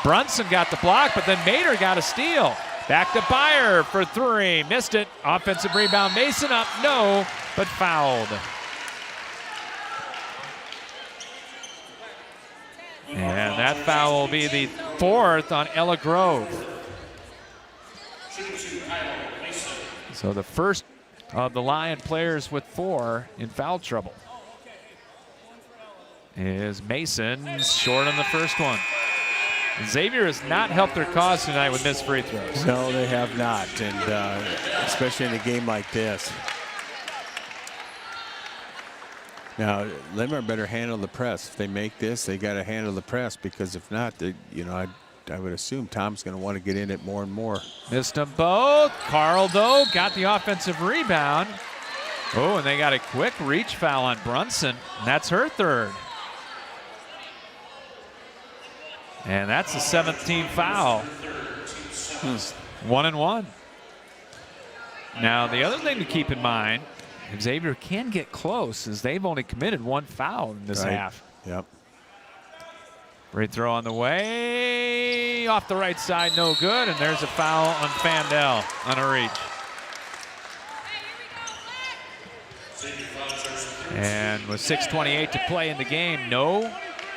Brunson got the block, but then Mader got a steal. Back to Byer for 3. Missed it. Offensive rebound. Mason up. No, but fouled. And that foul will be the 4th on Ella Grove. So the first of the Lion players with 4 in foul trouble is Mason, short on the first one. Xavier has not helped their cause tonight with missed free throws. No, they have not, and especially in a game like this. Now, Linn-Mar better handle the press. If they make this, they got to handle the press, because if not, they, I would assume Tom's going to want to get in it more and more. Missed them both. Carl, though, got the offensive rebound. Oh, and they got a quick reach foul on Brunson, and that's her 3rd. And that's the 17th foul. 1-1. Now, the other thing to keep in mind, Xavier can get close, as they've only committed 1 foul in this half. Yep. Free throw on the way. Off the right side, no good. And there's a foul on Fandel on a reach. And with 6:28 to play in the game, no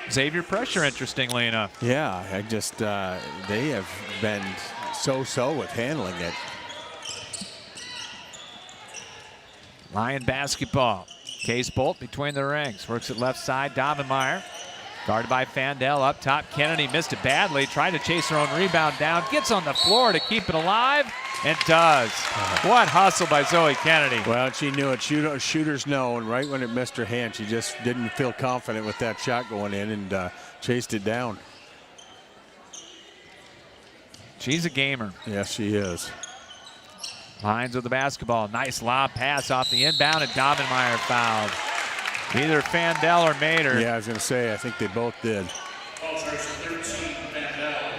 Xavier pressure, interestingly enough. Yeah, I just, they have been so-so with handling it. Lion basketball. Case Bolt between the rings. Works it left side. Dobbenmeyer. Guarded by Fandel. Up top, Kennedy missed it badly. Tried to chase her own rebound down. Gets on the floor to keep it alive. And does. What hustle by Zoe Kennedy. Well, she knew it. Shooters know, and right when it missed her hand, she just didn't feel confident with that shot going in, and chased it down. She's a gamer. Yes, she is. Lions with the basketball. Nice lob pass off the inbound, and Dobbenmeyer fouled. Either Fandel or Mader. Yeah, I was going to say, I think they both did.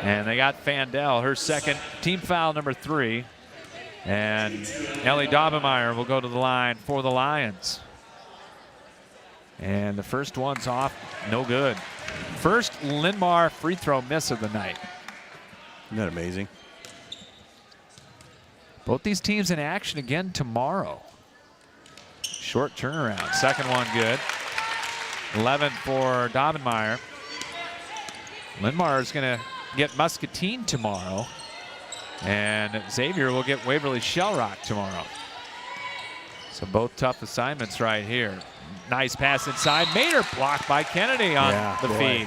And they got Fandel, her second, team foul number 3. And Ellie Dobbenmeyer will go to the line for the Lions. And the first one's off, no good. First Linn-Mar free throw miss of the night. Isn't that amazing? Both these teams in action again tomorrow. Short turnaround. Second one good. 11 for Dobbenmeyer. Linn-Mar is going to get Muscatine tomorrow. And Xavier will get Waverly Shell Rock tomorrow. So both tough assignments right here. Nice pass inside. Mader blocked by Kennedy on the feed.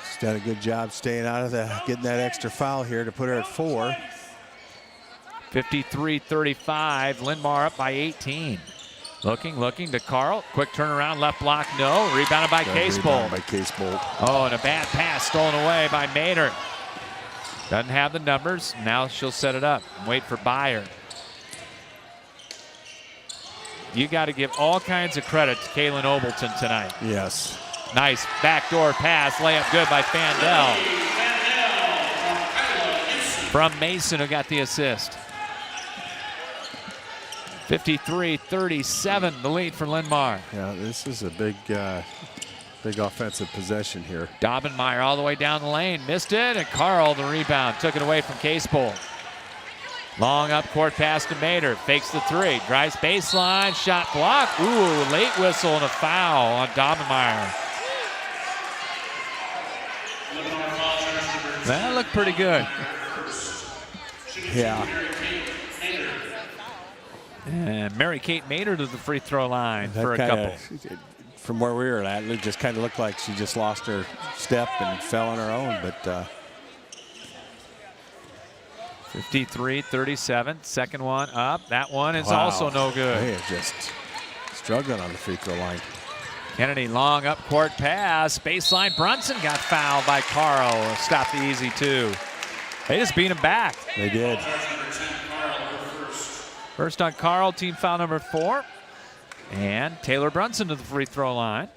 She's done a good job staying out of getting that extra foul here to put her at 4. 53-35. Linn-Mar up by 18. Looking to Carl. Quick turnaround, left block, no. Rebounded by Case Bolt. Oh, and a bad pass stolen away by Mader. Doesn't have the numbers. Now she'll set it up and wait for Byer. You got to give all kinds of credit to Kaylin Obleton tonight. Yes. Nice backdoor pass. Layup good by Fandel. From Mason, who got the assist. 53-37, the lead for Linn-Mar. Yeah, this is a big offensive possession here. Dobbenmeyer all the way down the lane. Missed it, and Carl, the rebound, took it away from Case Bolt. Long up court pass to Mader. Fakes the 3. Drives baseline. Shot block. Ooh, late whistle and a foul on Dobbenmeyer. That looked pretty good. Yeah. And Mary Kate Mader to the free throw line for a couple. From where we were at, it just kind of looked like she just lost her step and fell on her own. But 53-37. Second one up. That one is also no good. They are just struggling on the free throw line. Kennedy, long up court pass. Baseline. Brunson got fouled by Carl. Stop the easy two. They just beat him back. They did. First on Carl, team foul number 4. And Taylor Brunson to the free throw line.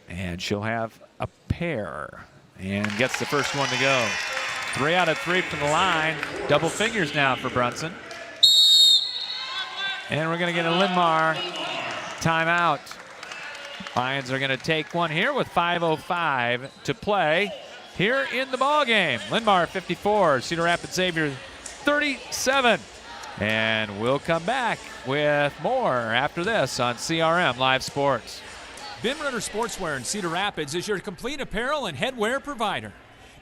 And she'll have a pair. And gets the first one to go. 3 out of 3 from the line. Double figures now for Brunson. And we're going to get a Linn-Mar timeout. Lions are going to take one here with 5:05 to play here in the ball game. Linn-Mar 54, Cedar Rapids Xavier 37. And we'll come back with more after this on CRM Live Sports. Bim Ritter Sportswear in Cedar Rapids is your complete apparel and headwear provider.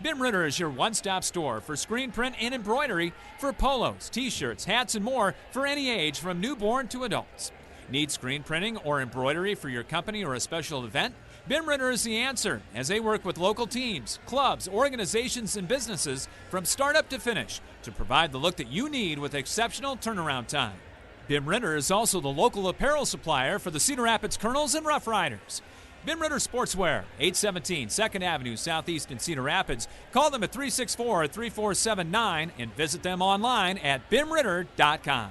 Bim Ritter is your one-stop store for screen print and embroidery for polos, t-shirts, hats, and more for any age from newborn to adults. Need screen printing or embroidery for your company or a special event? Bim Ritter is the answer, as they work with local teams, clubs, organizations, and businesses from startup to finish to provide the look that you need with exceptional turnaround time. Bim Ritter is also the local apparel supplier for the Cedar Rapids Colonels and Rough Riders. Bim Ritter Sportswear, 817 2nd Avenue Southeast in Cedar Rapids. Call them at 364-3479 and visit them online at bimritter.com.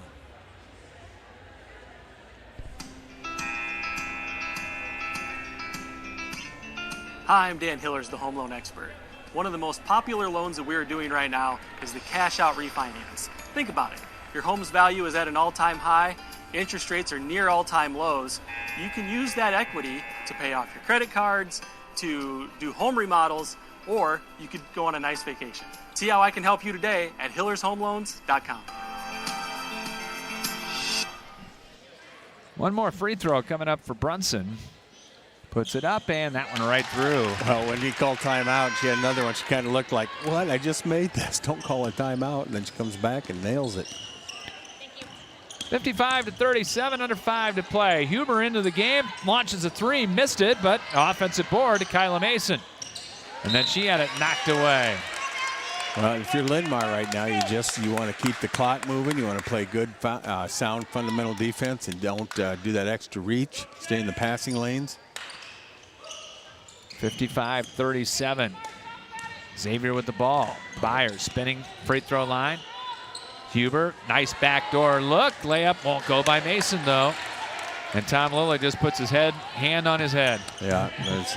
Hi, I'm Dan Hillers, the home loan expert. One of the most popular loans that we are doing right now is the cash out refinance. Think about it. Your home's value is at an all-time high. Interest rates are near all-time lows. You can use that equity to pay off your credit cards, to do home remodels, or you could go on a nice vacation. See how I can help you today at hillershomeloans.com. One more free throw coming up for Brunson. Puts it up, and that one right through. Well, when he called timeout, she had another one. She kind of looked like, what? I just made this. Don't call a timeout. And then she comes back and nails it. 55-37, under 5 to play. Huber into the game, launches a 3, missed it, but offensive board to Kyla Mason. And then she had it knocked away. Well, if you're Linn-Mar right now, you want to keep the clock moving. You want to play good, sound fundamental defense, and don't do that extra reach. Stay in the passing lanes. 55-37. Xavier with the ball. Byers spinning free throw line. Huber, nice backdoor look. Layup won't go by Mason, though. And Tom Lilly just puts his hand on his head. Yeah, there's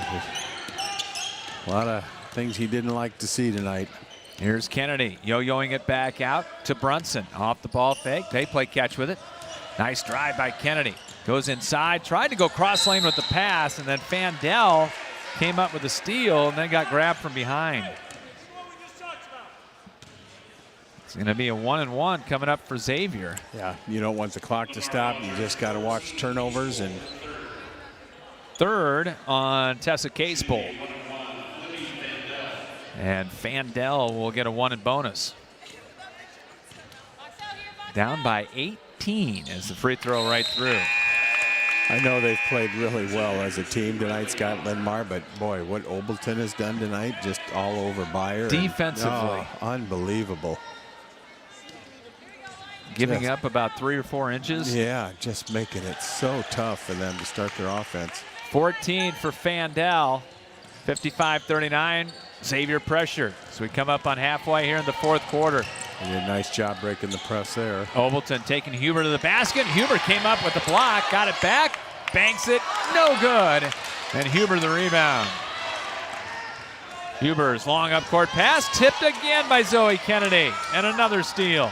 a lot of things he didn't like to see tonight. Here's Kennedy, yo-yoing it back out to Brunson. Off the ball fake. They play catch with it. Nice drive by Kennedy. Goes inside, tried to go cross lane with the pass, and then Fandel came up with a steal and then got grabbed from behind. It's going to be a 1-and-1 coming up for Xavier. Yeah, you don't want the clock to stop. You just got to watch turnovers. And third on Tessa Casebolt. And Fandel will get a 1 and bonus. Down by 18 as the free throw right through. I know they've played really well as a team tonight, Scott Linn-Mar, but boy, what Obleton has done tonight, just all over Bayer. Defensively. Unbelievable. Giving up about 3 or 4 inches. Yeah, just making it so tough for them to start their offense. 14 for Fandel. 55-39. Xavier pressure. So we come up on halfway here in the fourth quarter. They did a nice job breaking the press there. Obleton taking Huber to the basket. Huber came up with the block, got it back, banks it, no good. And Huber the rebound. Huber's long up court pass, tipped again by Zoe Kennedy. And another steal.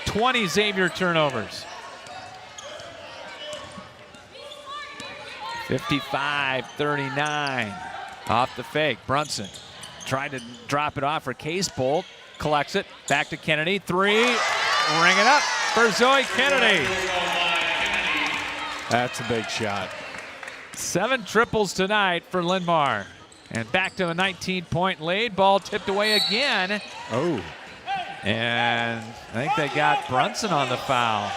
20 Xavier turnovers. 55-39. Off the fake, Brunson tried to drop it off for Casebolt. Collects it, back to Kennedy, 3, ring it up for Zoe Kennedy. That's a big shot. 7 triples tonight for Linn-Mar. And back to a 19-point lead, ball tipped away again. Oh. And I think they got Brunson on the foul.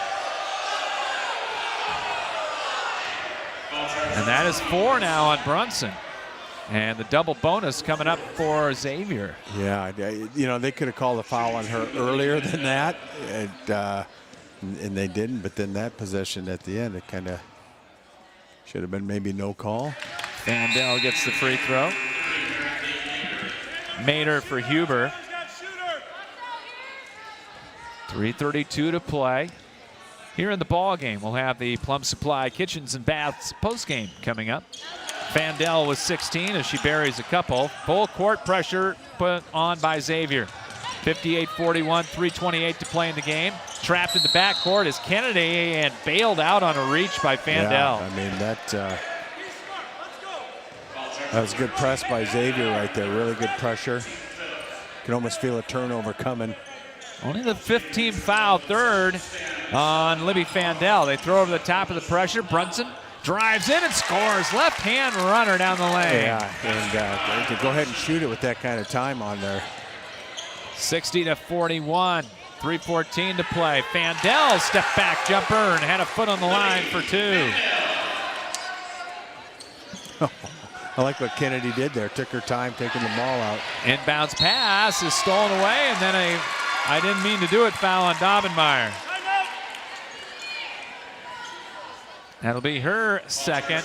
And that is 4 now on Brunson. And the double bonus coming up for Xavier. Yeah, you know, they could have called a foul on her earlier than that, and they didn't. But then that possession at the end, it kind of should have been maybe no call. Fandel gets the free throw. Mater for Huber. 3:32 to play. Here in the ball game, we'll have the Plum Supply Kitchens and Baths postgame coming up. Fandel with 16 as she buries a couple. Full court pressure put on by Xavier. 58-41, 3:28 to play in the game. Trapped in the backcourt is Kennedy and bailed out on a reach by Fandel. Yeah, I mean, that was good press by Xavier right there. Really good pressure. You can almost feel a turnover coming. Only the 15th foul, third on Libby Fandel. They throw over the top of the pressure. Brunson drives in and scores. Left-hand runner down the lane. Yeah, and they could go ahead and shoot it with that kind of time on there. 60-41, 3:14 to play. Fandel step back jumper and had a foot on the line for two. I like what Kennedy did there. Took her time taking the ball out. Inbounds pass is stolen away, and then I didn't mean to do it foul on Dobbenmeyer. That'll be her second.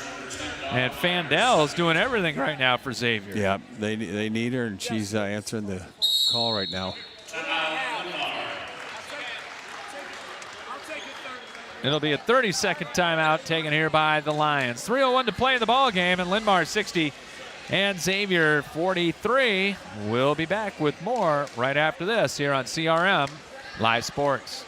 And Fandel's doing everything right now for Xavier. Yeah, they need her, and she's answering the call right now. It'll be a 30-second timeout taken here by the Lions. 3:01 to play in the ball game, and Linn-Mar 60 and Xavier 43. We'll be back with more right after this here on CRM Live Sports.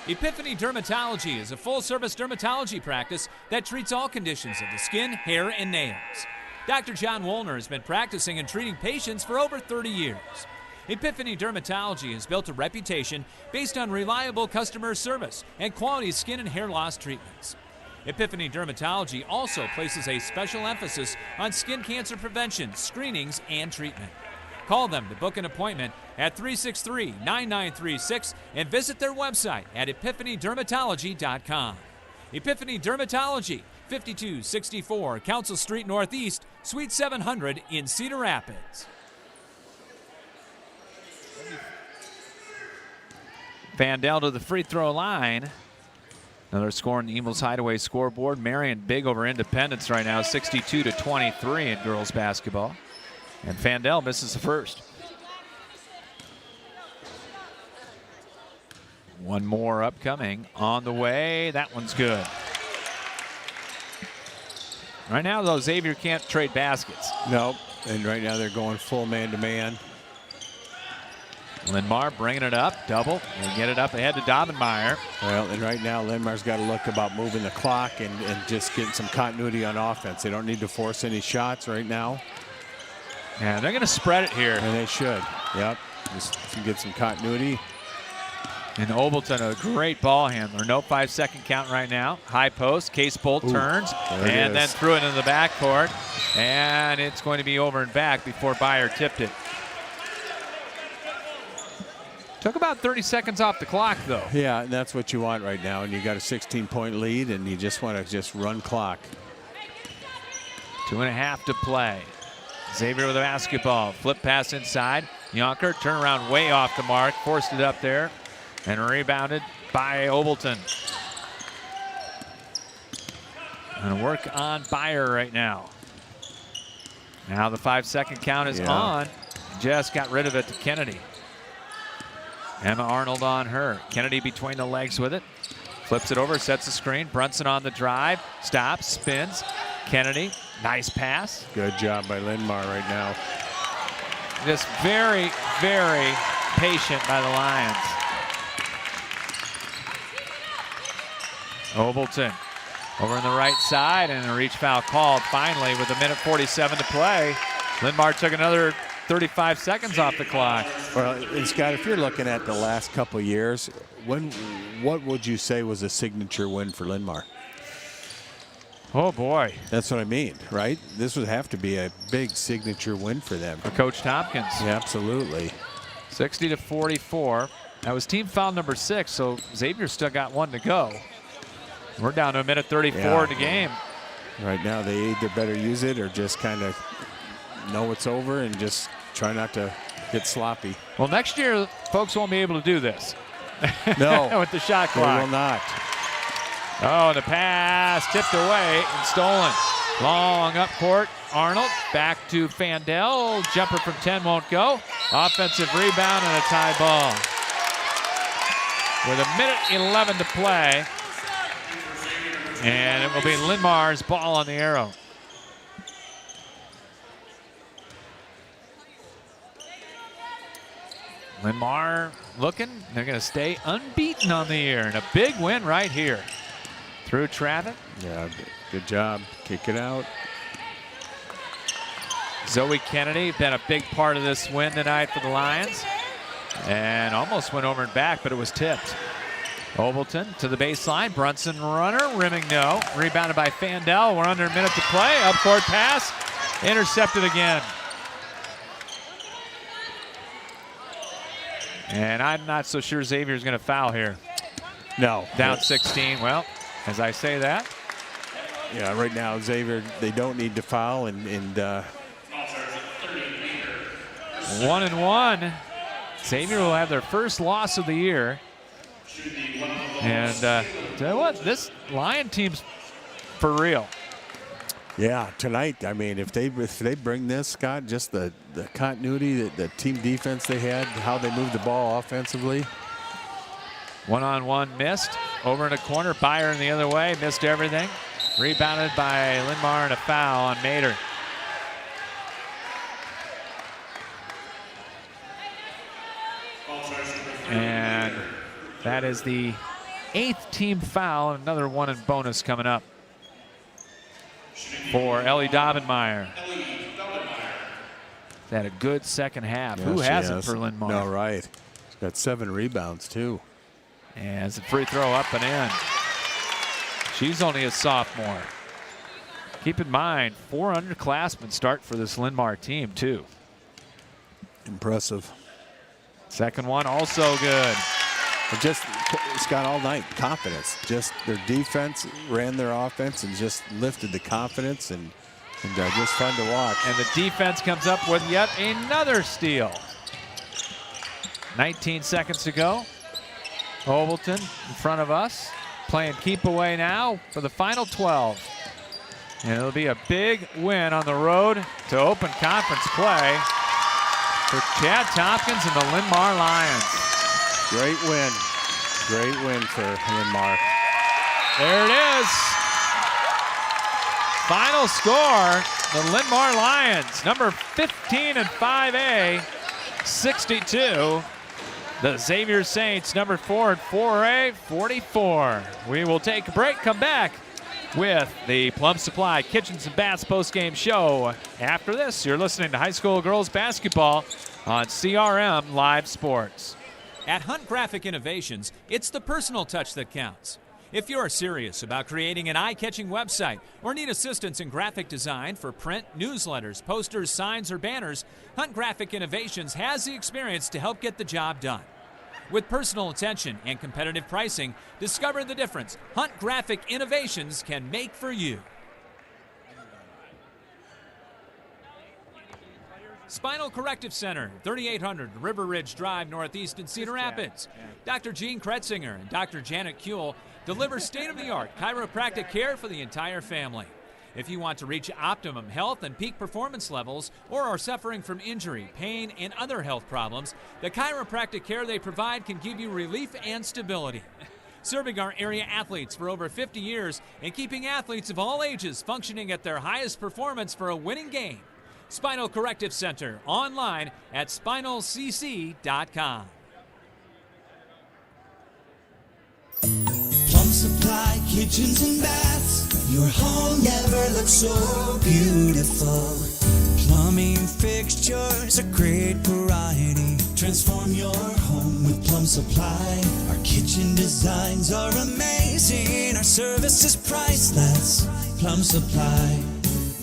Epiphany Dermatology is a full-service dermatology practice that treats all conditions of the skin, hair, and nails. Dr. John Woolner has been practicing and treating patients for over 30 years. Epiphany Dermatology has built a reputation based on reliable customer service and quality skin and hair loss treatments. Epiphany Dermatology also places a special emphasis on skin cancer prevention, screenings, and treatment. Call them to book an appointment at 363-9936 and visit their website at epiphanydermatology.com. Epiphany Dermatology, 5264 Council Street Northeast, Suite 700 in Cedar Rapids. Fandel to the free throw line. Another score on the Eagles Hideaway scoreboard. Marion big over Independence right now, 62-23 in girls basketball. And Fandel misses the first. One more upcoming on the way. That one's good. Right now, though, Xavier can't trade baskets. Nope. And right now they're going full man-to-man. Linn-Mar bringing it up, double, and get it up ahead to Dobbenmeyer. Well, and right now Linn-Mar's got to look about moving the clock and just getting some continuity on offense. They don't need to force any shots right now. Yeah, they're going to spread it here. And they should. Yep. Just to get some continuity. And Obleton, a great ball handler. No 5-second count right now. High post. Case Bolt turns and then threw it into the backcourt. And it's going to be over and back before Byer tipped it. Took about 30 seconds off the clock, though. Yeah, and that's what you want right now. And you got a 16-point lead, and you just want to just run clock. 2.5 to play. Xavier with the basketball. Flip pass inside. Yonker, turnaround way off the mark. Forced it up there. And rebounded by Obleton. And work on Byer right now. Now the 5-second count is on. Just got rid of it to Kennedy. Emma Arnold on her. Kennedy between the legs with it. Flips it over, sets the screen. Brunson on the drive. Stops, spins. Kennedy, nice pass. Good job by Linn-Mar right now. Just very, very patient by the Lions. Obleton over on the right side, and a reach foul called finally with 1:47 to play. Linn-Mar took another 35 seconds off the clock. Well, and Scott, if you're looking at the last couple of years, what would you say was a signature win for Linn-Mar? Oh, boy. That's what I mean, right? This would have to be a big signature win for them. For Coach Tompkins. Yeah, absolutely. 60-44. That was team foul number 6, so Xavier still got one to go. We're down to 1:34 in the game. Right now, they either better use it or just kind of know it's over and just try not to get sloppy. Well, next year, folks won't be able to do this. No. With the shot They clock. will not. Oh, the pass tipped away and stolen. Long up court. Arnold back to Fandel. Jumper from 10 won't go. Offensive rebound and a tie ball. With 1:11 to play. And it will be Linn-Mar's ball on the arrow. Linn-Mar looking. They're going to stay unbeaten on the year. And a big win right here. Through traffic. Yeah, good job. Kick it out. Zoe Kennedy been a big part of this win tonight for the Lions. And almost went over and back, but it was tipped. Overton to the baseline. Brunson runner, rimming no. Rebounded by Fandel. We're under a minute to play. Up court pass. Intercepted again. And I'm not so sure Xavier's going to foul here. No. Down 16. Well, as I say that. Yeah, right now, Xavier, they don't need to foul. And 1-1. Xavier will have their first loss of the year. And tell you what, this Lion team's for real. yeah, tonight, I mean, if they bring this, Scott, just the continuity, the team defense they had, how they moved the ball offensively. One-on-one missed. Over in the corner, Byron the other way, missed everything. Rebounded by Linn-Mar and a foul on Mater. And that is the 8th team foul. Another one in bonus coming up for Ellie Dobenmeyer. Had a good second half. Yeah, Who she hasn't has. for Linn-Mar? No, right. She's got 7 rebounds, too. As a free throw up and in. She's only a sophomore. Keep in mind, 4 underclassmen start for this Linn-Mar team, too. Impressive. Second one also good. But just, Scott, all night, confidence. Just their defense ran their offense and just lifted the confidence and just fun to watch. And the defense comes up with yet another steal. 19 seconds to go. Overton in front of us, playing keep away now for the final 12. And it'll be a big win on the road to open conference play for Chad Tompkins and the Linn-Mar Lions. Great win. Great win for Linn-Mar. There it is. Final score, the Linn-Mar Lions, number 15 and 5A, 62. The Xavier Saints, number 4 and 4A, 44. We will take a break, come back with the Plum Supply Kitchens and Baths postgame show. After this, you're listening to high school girls basketball on CRM Live Sports. At Hunt Graphic Innovations, it's the personal touch that counts. If you're serious about creating an eye-catching website or need assistance in graphic design for print, newsletters, posters, signs, or banners, Hunt Graphic Innovations has the experience to help get the job done. With personal attention and competitive pricing, discover the difference Hunt Graphic Innovations can make for you. Spinal Corrective Center, 3800 River Ridge Drive, Northeast in Cedar Rapids. Dr. Gene Kretzinger and Dr. Janet Kuehl deliver state-of-the-art chiropractic care for the entire family. If you want to reach optimum health and peak performance levels or are suffering from injury, pain, and other health problems, the chiropractic care they provide can give you relief and stability. Serving our area athletes for over 50 years and keeping athletes of all ages functioning at their highest performance for a winning game. Spinal Corrective Center, online at spinalcc.com. Plum Supply Kitchens and Baths. Your home never looks so beautiful. Plumbing fixtures, a great variety. Transform your home with Plum Supply. Our kitchen designs are amazing. Our service is priceless. Plum Supply.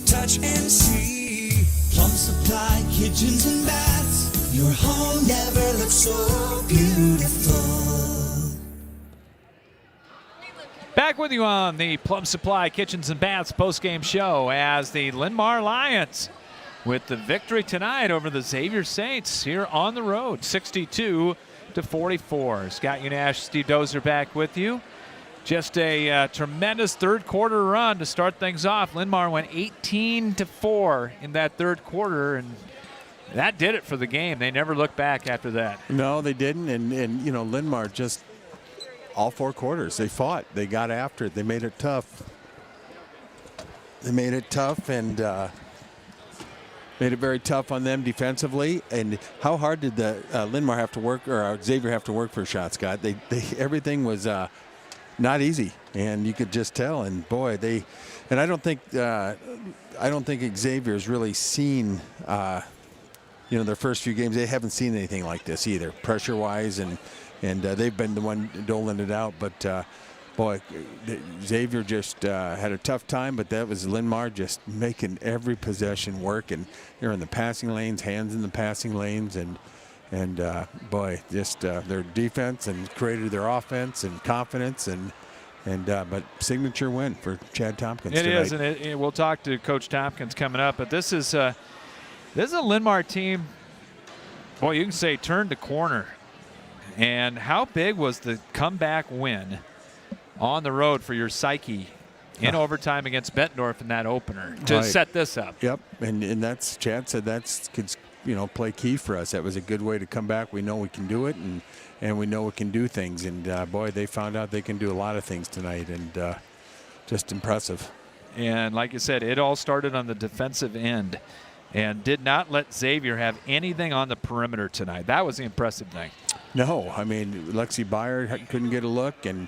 Touch and see. Plum Supply Kitchens and Baths. Your home never looks so beautiful. Back with you on the Plum Supply Kitchens and Baths postgame show as the Linn-Mar Lions with the victory tonight over the Xavier Saints here on the road, 62-44. Scott Unash, Steve Dozer back with you. Just a tremendous third quarter run to start things off. Linn-Mar went 18-4 in that third quarter, and that did it for the game. They never looked back after that. No, they didn't. And you know, Linn-Mar just all 4 quarters, they fought. They got after it. They made it tough. They made it tough and made it very tough on them defensively. And how hard did the Linn-Mar have to work, or Xavier have to work for a shot, Scott? They everything was not easy, and you could just tell. And boy, I don't think Xavier's really seen. Their first few games, they haven't seen anything like this either, pressure-wise, and they've been the one doling it out. But boy, Xavier just had a tough time. But that was Linn-Mar just making every possession work, and they're in the passing lanes, hands in the passing lanes, and boy, just their defense and created their offense and confidence, but signature win for Chad Tompkins tonight. It is, and we'll talk to Coach Tompkins coming up. But this is a Linn-Mar team, boy, you can say turned the corner. And how big was the comeback win on the road for your psyche in overtime against Bettendorf in that opener to set this up? Yep, and that's, Chad said that's could play key for us. That was a good way to come back. We know we can do it, and we know we can do things. And boy, they found out they can do a lot of things tonight, and just impressive. And like you said, it all started on the defensive end, and did not let Xavier have anything on the perimeter tonight. That was the impressive thing. No, I mean, Lexi Byer couldn't get a look, and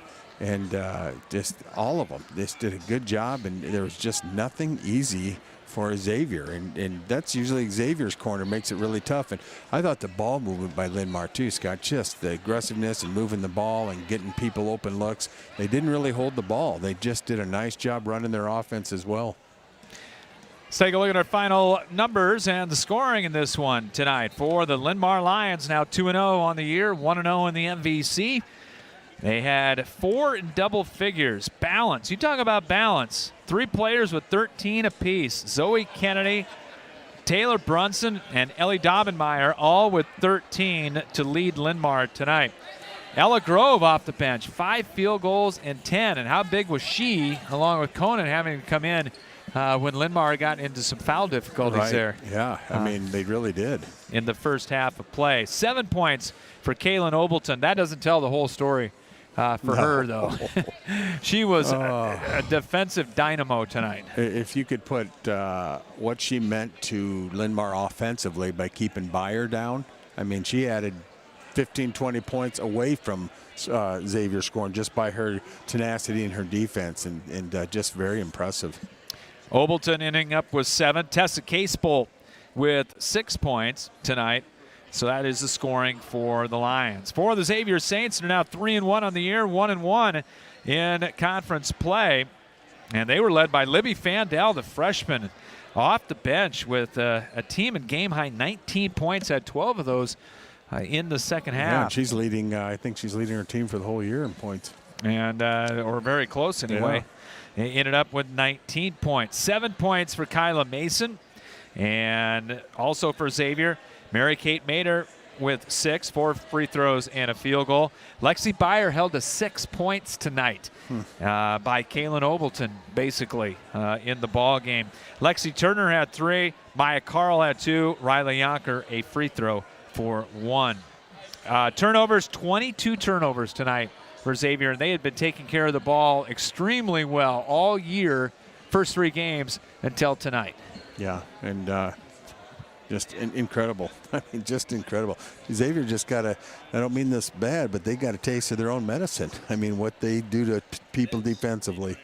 just all of them just did a good job, and there was just nothing easy for Xavier, and that's usually Xavier's corner, makes it really tough. And I thought the ball movement by Linn-Mar too, Scott, just the aggressiveness and moving the ball and getting people open looks. They didn't really hold the ball. They just did a nice job running their offense as well. Let's take a look at our final numbers and the scoring in this one tonight for the Linn-Mar Lions. Now 2-0 on the year, 1-0 in the MVC. They had 4 in double figures. Balance. You talk about balance. 3 players with 13 apiece. Zoe Kennedy, Taylor Brunson, and Ellie Daubenmeyer all with 13 to lead Linn-Mar tonight. Ella Grove off the bench, 5 field goals and 10. And how big was she, along with Conan, having to come in when Linn-Mar got into some foul difficulties there? Yeah, I mean, they really did. In the first half of play. 7 points for Kaylin Obleton. That doesn't tell the whole story for her, though. She was a defensive dynamo tonight. If you could put what she meant to Linn-Mar offensively by keeping Byer down, I mean, she added 15, 20 points away from Xavier scoring just by her tenacity and her defense, and just very impressive. Obleton ending up with 7. Tessa Casebolt with 6 points tonight. So that is the scoring for the Lions. For the Xavier Saints, they're now 3-1 on the year, 1-1 in conference play. And they were led by Libby Fandel, the freshman, off the bench with a team and game-high 19 points, had 12 of those in the second half. Yeah, she's leading, I think she's leading her team for the whole year in points. And or very close anyway. Yeah. They ended up with 19 points. 7 points for Kyla Mason. And also for Xavier, Mary-Kate Mader with 6, 4 free throws and a field goal. Lexi Byer held to 6 points tonight by Kaylin Obleton, basically, in the ball game. Lexi Turner had 3. Maya Carl had 2. Riley Yonker a free throw for 1. Turnovers, 22 turnovers tonight for Xavier, and they had been taking care of the ball extremely well all year, first 3 games until tonight. Yeah, and just incredible. I mean, just incredible. Xavier just got I don't mean this bad, but they got a taste of their own medicine. I mean, what they do to people defensively.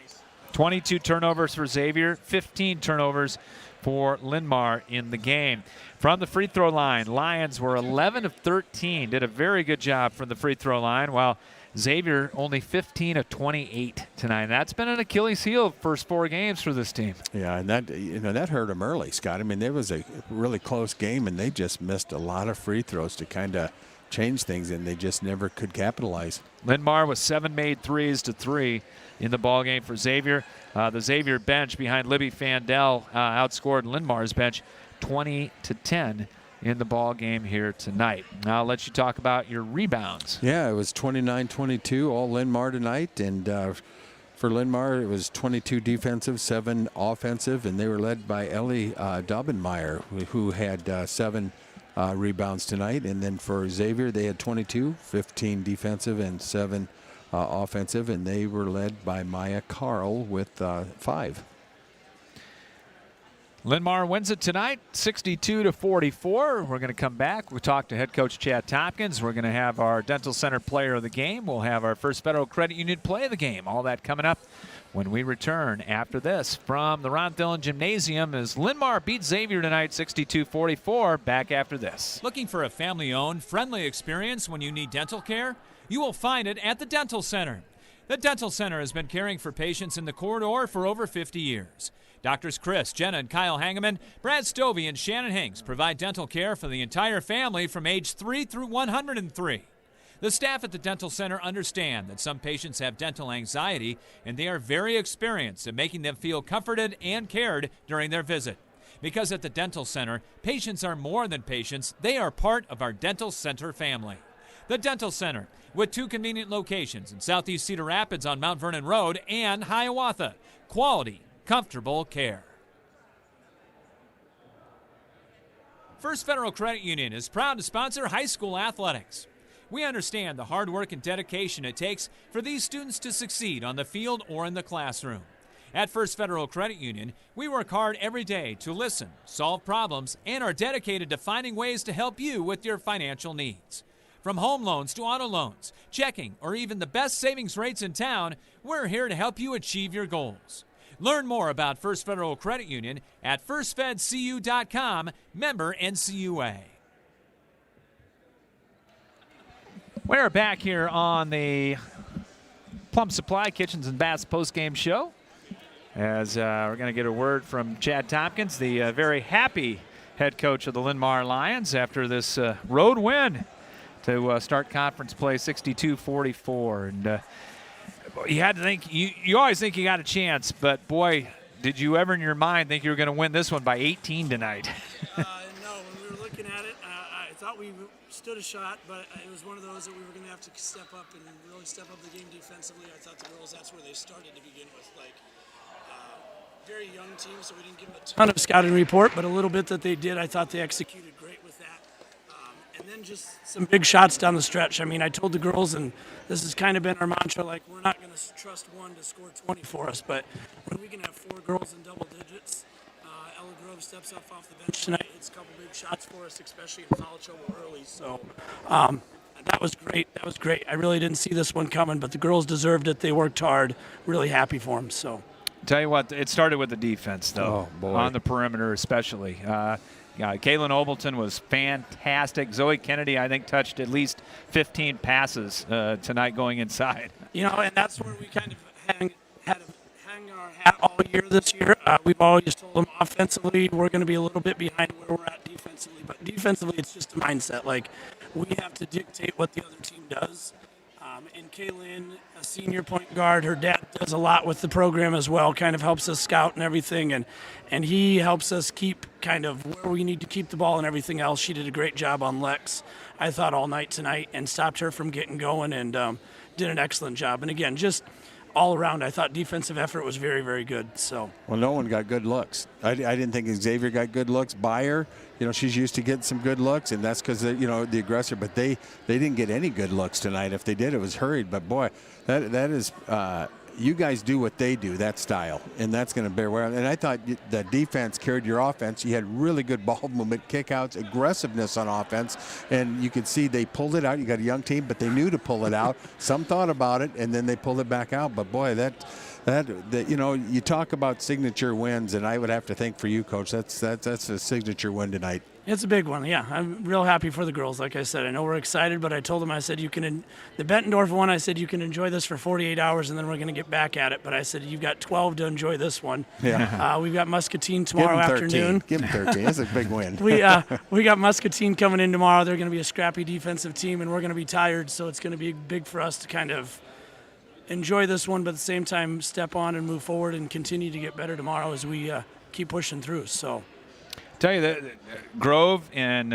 22 turnovers for Xavier, 15 turnovers for Linn-Mar in the game. From the free throw line, Lions were 11 of 13, did a very good job from the free throw line, while Xavier only 15 of 28 tonight. That's been an Achilles heel first 4 games for this team. Yeah, and that hurt them early, Scott. I mean, there was a really close game, and they just missed a lot of free throws to kind of change things, and they just never could capitalize. Linn-Mar with 7 made threes to 3 in the ball game for Xavier. The Xavier bench behind Libby Fandel outscored Linn-Mar's bench 20-10 in the ball game here tonight. Now I'll let you talk about your rebounds. Yeah, it was 29-22, all Linn-Mar tonight, and for Linn-Mar it was 22 defensive, 7 offensive, and they were led by Ellie Daubenmeyer, who had 7 rebounds tonight. And then for Xavier, they had 22, 15 defensive and 7 offensive, and they were led by Maya Carl with 5. Linn-Mar wins it tonight, 62-44. We're going to come back. We'll talk to head coach Chad Tompkins. We're going to have our Dental Center player of the game. We'll have our First Federal Credit Union play of the game. All that coming up when we return after this from the Ron Dillon Gymnasium as Linn-Mar beats Xavier tonight, 62-44. Back after this. Looking for a family-owned, friendly experience when you need dental care? You will find it at the Dental Center. The Dental Center has been caring for patients in the corridor for over 50 years. Doctors Chris, Jenna, and Kyle Hangeman, Brad Stovey, and Shannon Hanks provide dental care for the entire family from age 3 through 103. The staff at the Dental Center understand that some patients have dental anxiety, and they are very experienced in making them feel comforted and cared during their visit. Because at the Dental Center, patients are more than patients, they are part of our Dental Center family. The Dental Center, with 2 convenient locations in Southeast Cedar Rapids on Mount Vernon Road and Hiawatha. Quality, comfortable care. First Federal Credit Union is proud to sponsor high school athletics. We understand the hard work and dedication it takes for these students to succeed on the field or in the classroom. At First Federal Credit Union, we work hard every day to listen, solve problems, and are dedicated to finding ways to help you with your financial needs. From home loans to auto loans, checking, or even the best savings rates in town, we're here to help you achieve your goals. Learn more about First Federal Credit Union at firstfedcu.com, member NCUA. We're back here on the Plum Supply Kitchens and Baths postgame show as we're going to get a word from Chad Tompkins, the very happy head coach of the Linn-Mar Lions after this road win to start conference play 62-44. And you had to think, you always think you got a chance, but boy, did you ever in your mind think you were going to win this one by 18 tonight? No, when we were looking at it, I thought we stood a shot, but it was one of those that we were going to have to step up and really step up the game defensively. I thought the girls, that's where they started to begin with. Very young team, so we didn't give them a ton of scouting report, but a little bit that they did, I thought they executed great with that. And then just some big shots down the stretch. I mean, I told the girls, and this has kind of been our mantra, like, we're not going to trust one to score 20 for us, but when we can have 4 girls in double digits, Ella Grove steps up off the bench tonight, hits a couple big shots for us, especially in foul trouble early. So that was great. That was great. I really didn't see this one coming, but the girls deserved it. They worked hard. Really happy for them. So. Tell you what, it started with the defense, though, on the perimeter especially. Kaylin Obleton was fantastic. Zoe Kennedy, I think, touched at least 15 passes tonight going inside. You know, and that's where we kind of had to hang our hat all year this year. We've always told them offensively we're going to be a little bit behind where we're at defensively. But defensively, it's just a mindset. Like, we have to dictate what the other team does. And Kaylin, a senior point guard, her dad does a lot with the program as well, kind of helps us scout and everything, and he helps us keep kind of where we need to keep the ball and everything else. She did a great job on Lex, I thought, all night tonight, and stopped her from getting going, and did an excellent job. And again, just all around, I thought defensive effort was very, very good. So. Well, no one got good looks. I didn't think Xavier got good looks. Bayer, she's used to getting some good looks, and that's because, the aggressor. But they didn't get any good looks tonight. If they did, it was hurried. But, boy, that is you guys do what they do, that style, and that's going to bear well. And I thought the defense carried your offense. You had really good ball movement, kickouts, aggressiveness on offense, and you could see they pulled it out. You got a young team, but they knew to pull it out. Some thought about it, and then they pulled it back out. But, boy, that you talk about signature wins, and I would have to think for you, Coach, that's a signature win tonight. It's a big one, yeah. I'm real happy for the girls. Like I said, I know we're excited, but I told them, I said, the Bettendorf one, I said, you can enjoy this for 48 hours, and then we're going to get back at it. But I said, you've got 12 to enjoy this one. Yeah. We've got Muscatine tomorrow afternoon. Give them 13. That's a big win. We got Muscatine coming in tomorrow. They're going to be a scrappy defensive team, and we're going to be tired, so it's going to be big for us to kind of enjoy this one, but at the same time step on and move forward and continue to get better tomorrow as we keep pushing through. So. Tell you that Grove and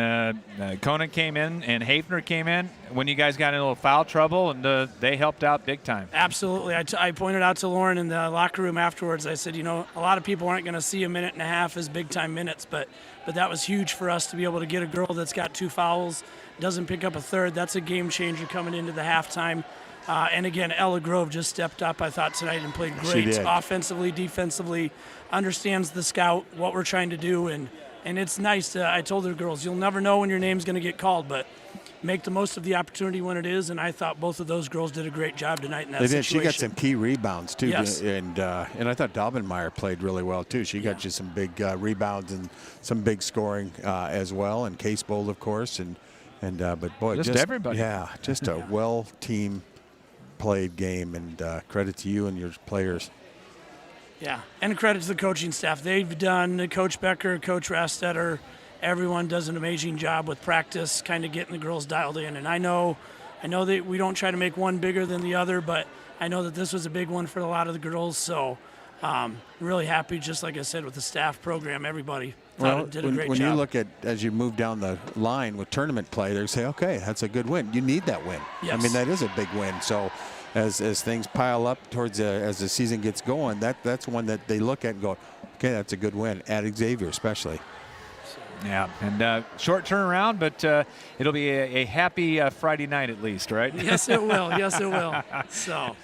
Conan came in and Hafner came in when you guys got in a little foul trouble, and they helped out big time. Absolutely. I pointed out to Lauren in the locker room afterwards. I said, a lot of people aren't going to see a minute and a half as big-time minutes, but that was huge for us to be able to get a girl that's got 2 fouls, doesn't pick up a third. That's a game changer coming into the halftime. And again, Ella Grove just stepped up, I thought, tonight and played great. She did. Offensively, defensively, understands the scout, what we're trying to do, and it's nice. I told the girls, you'll never know when your name's going to get called, but make the most of the opportunity when it is. And I thought both of those girls did a great job tonight in that situation. She got some key rebounds too. Yes. And I thought Daubenmeier played really well too. She got you some big rebounds and some big scoring as well. And Case Bold, of course. But boy, just everybody. Yeah, just a well team played game. And credit to you and your players. Yeah, and credit to the coaching staff. They've done, Coach Becker, Coach Rastetter, everyone does an amazing job with practice, kind of getting the girls dialed in. And I know that we don't try to make one bigger than the other, but I know that this was a big one for a lot of the girls. So really happy, just like I said, with the staff program, everybody did a great job. When you look at, as you move down the line with tournament play, they say, okay, that's a good win. You need that win. Yes. I mean, that is a big win. So as things pile up towards as the season gets going, that's one that they look at and go, okay, that's a good win at Xavier especially. Yeah, and short turnaround, but it'll be a happy Friday night at least, right? Yes, it will. Yes, it will. So,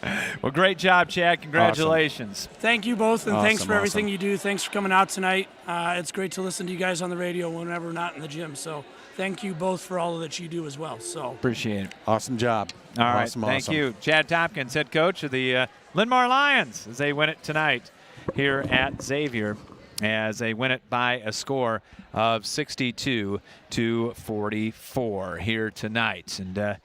well, great job, Chad. Congratulations. Awesome. Thank you both, and thanks for everything awesome. you do. Thanks for coming out tonight. It's great to listen to you guys on the radio whenever we're not in the gym. So thank you both for all that you do as well. So appreciate it. Awesome job. All right, awesome. Thank you. Chad Tompkins, head coach of the Linn-Mar Lions, as they win it tonight here at Xavier, as they win it by a score of 62-44 here tonight. And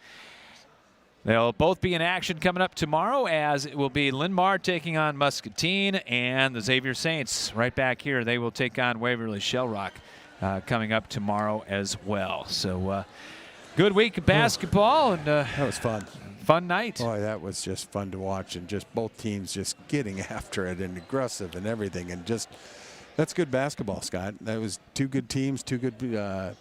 they'll both be in action coming up tomorrow, as it will be Linn-Mar taking on Muscatine, and the Xavier Saints right back here. They will take on Waverly Shell Rock coming up tomorrow as well. So good week of basketball, and that was fun. Fun night. Boy, that was just fun to watch, and just both teams just getting after it and aggressive and everything, and just that's good basketball, Scott. That was 2 good teams, 2 good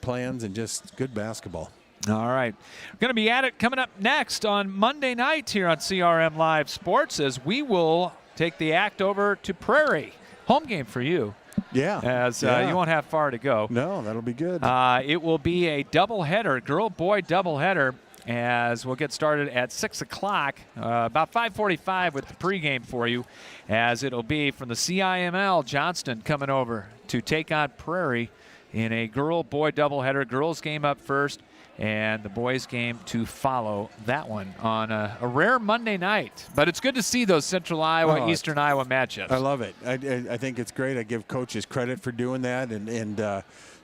plans, and just good basketball. All right. We're going to be at it coming up next on Monday night here on CRM Live Sports, as we will take the act over to Prairie. Home game for you. Yeah. As you won't have far to go. No, that'll be good. It will be a doubleheader, girl-boy doubleheader, as we'll get started at 6 o'clock, about 5:45 with the pregame for you, as it'll be from the CIML, Johnston coming over to take on Prairie in a girl-boy doubleheader. Girls game up first, and the boys game to follow that one on a rare Monday night. But it's good to see those Central Iowa, Eastern Iowa matchups. I love it. I think it's great. I give coaches credit for doing that, and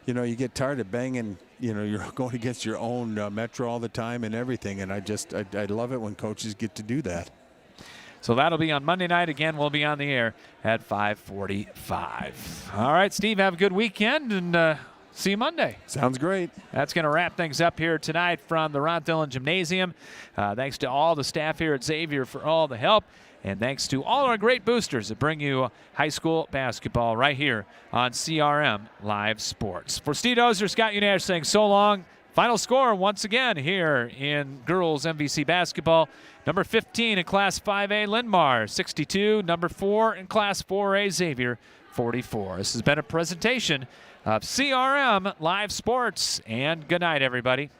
you get tired of banging. You're going against your own Metro all the time and everything, and I love it when coaches get to do that. So that'll be on Monday night. Again, we'll be on the air at 5:45. All right, Steve, have a good weekend, and see you Monday. Sounds great. That's going to wrap things up here tonight from the Ron Dillon Gymnasium. Thanks to all the staff here at Xavier for all the help. And thanks to all our great boosters that bring you high school basketball right here on CRM Live Sports. For Steve Dozer, Scott Unash saying so long. Final score once again here in girls MVC basketball. Number 15 in Class 5A, Linn-Mar, 62. Number 4 in Class 4A, Xavier, 44. This has been a presentation of CRM Live Sports, and good night, everybody.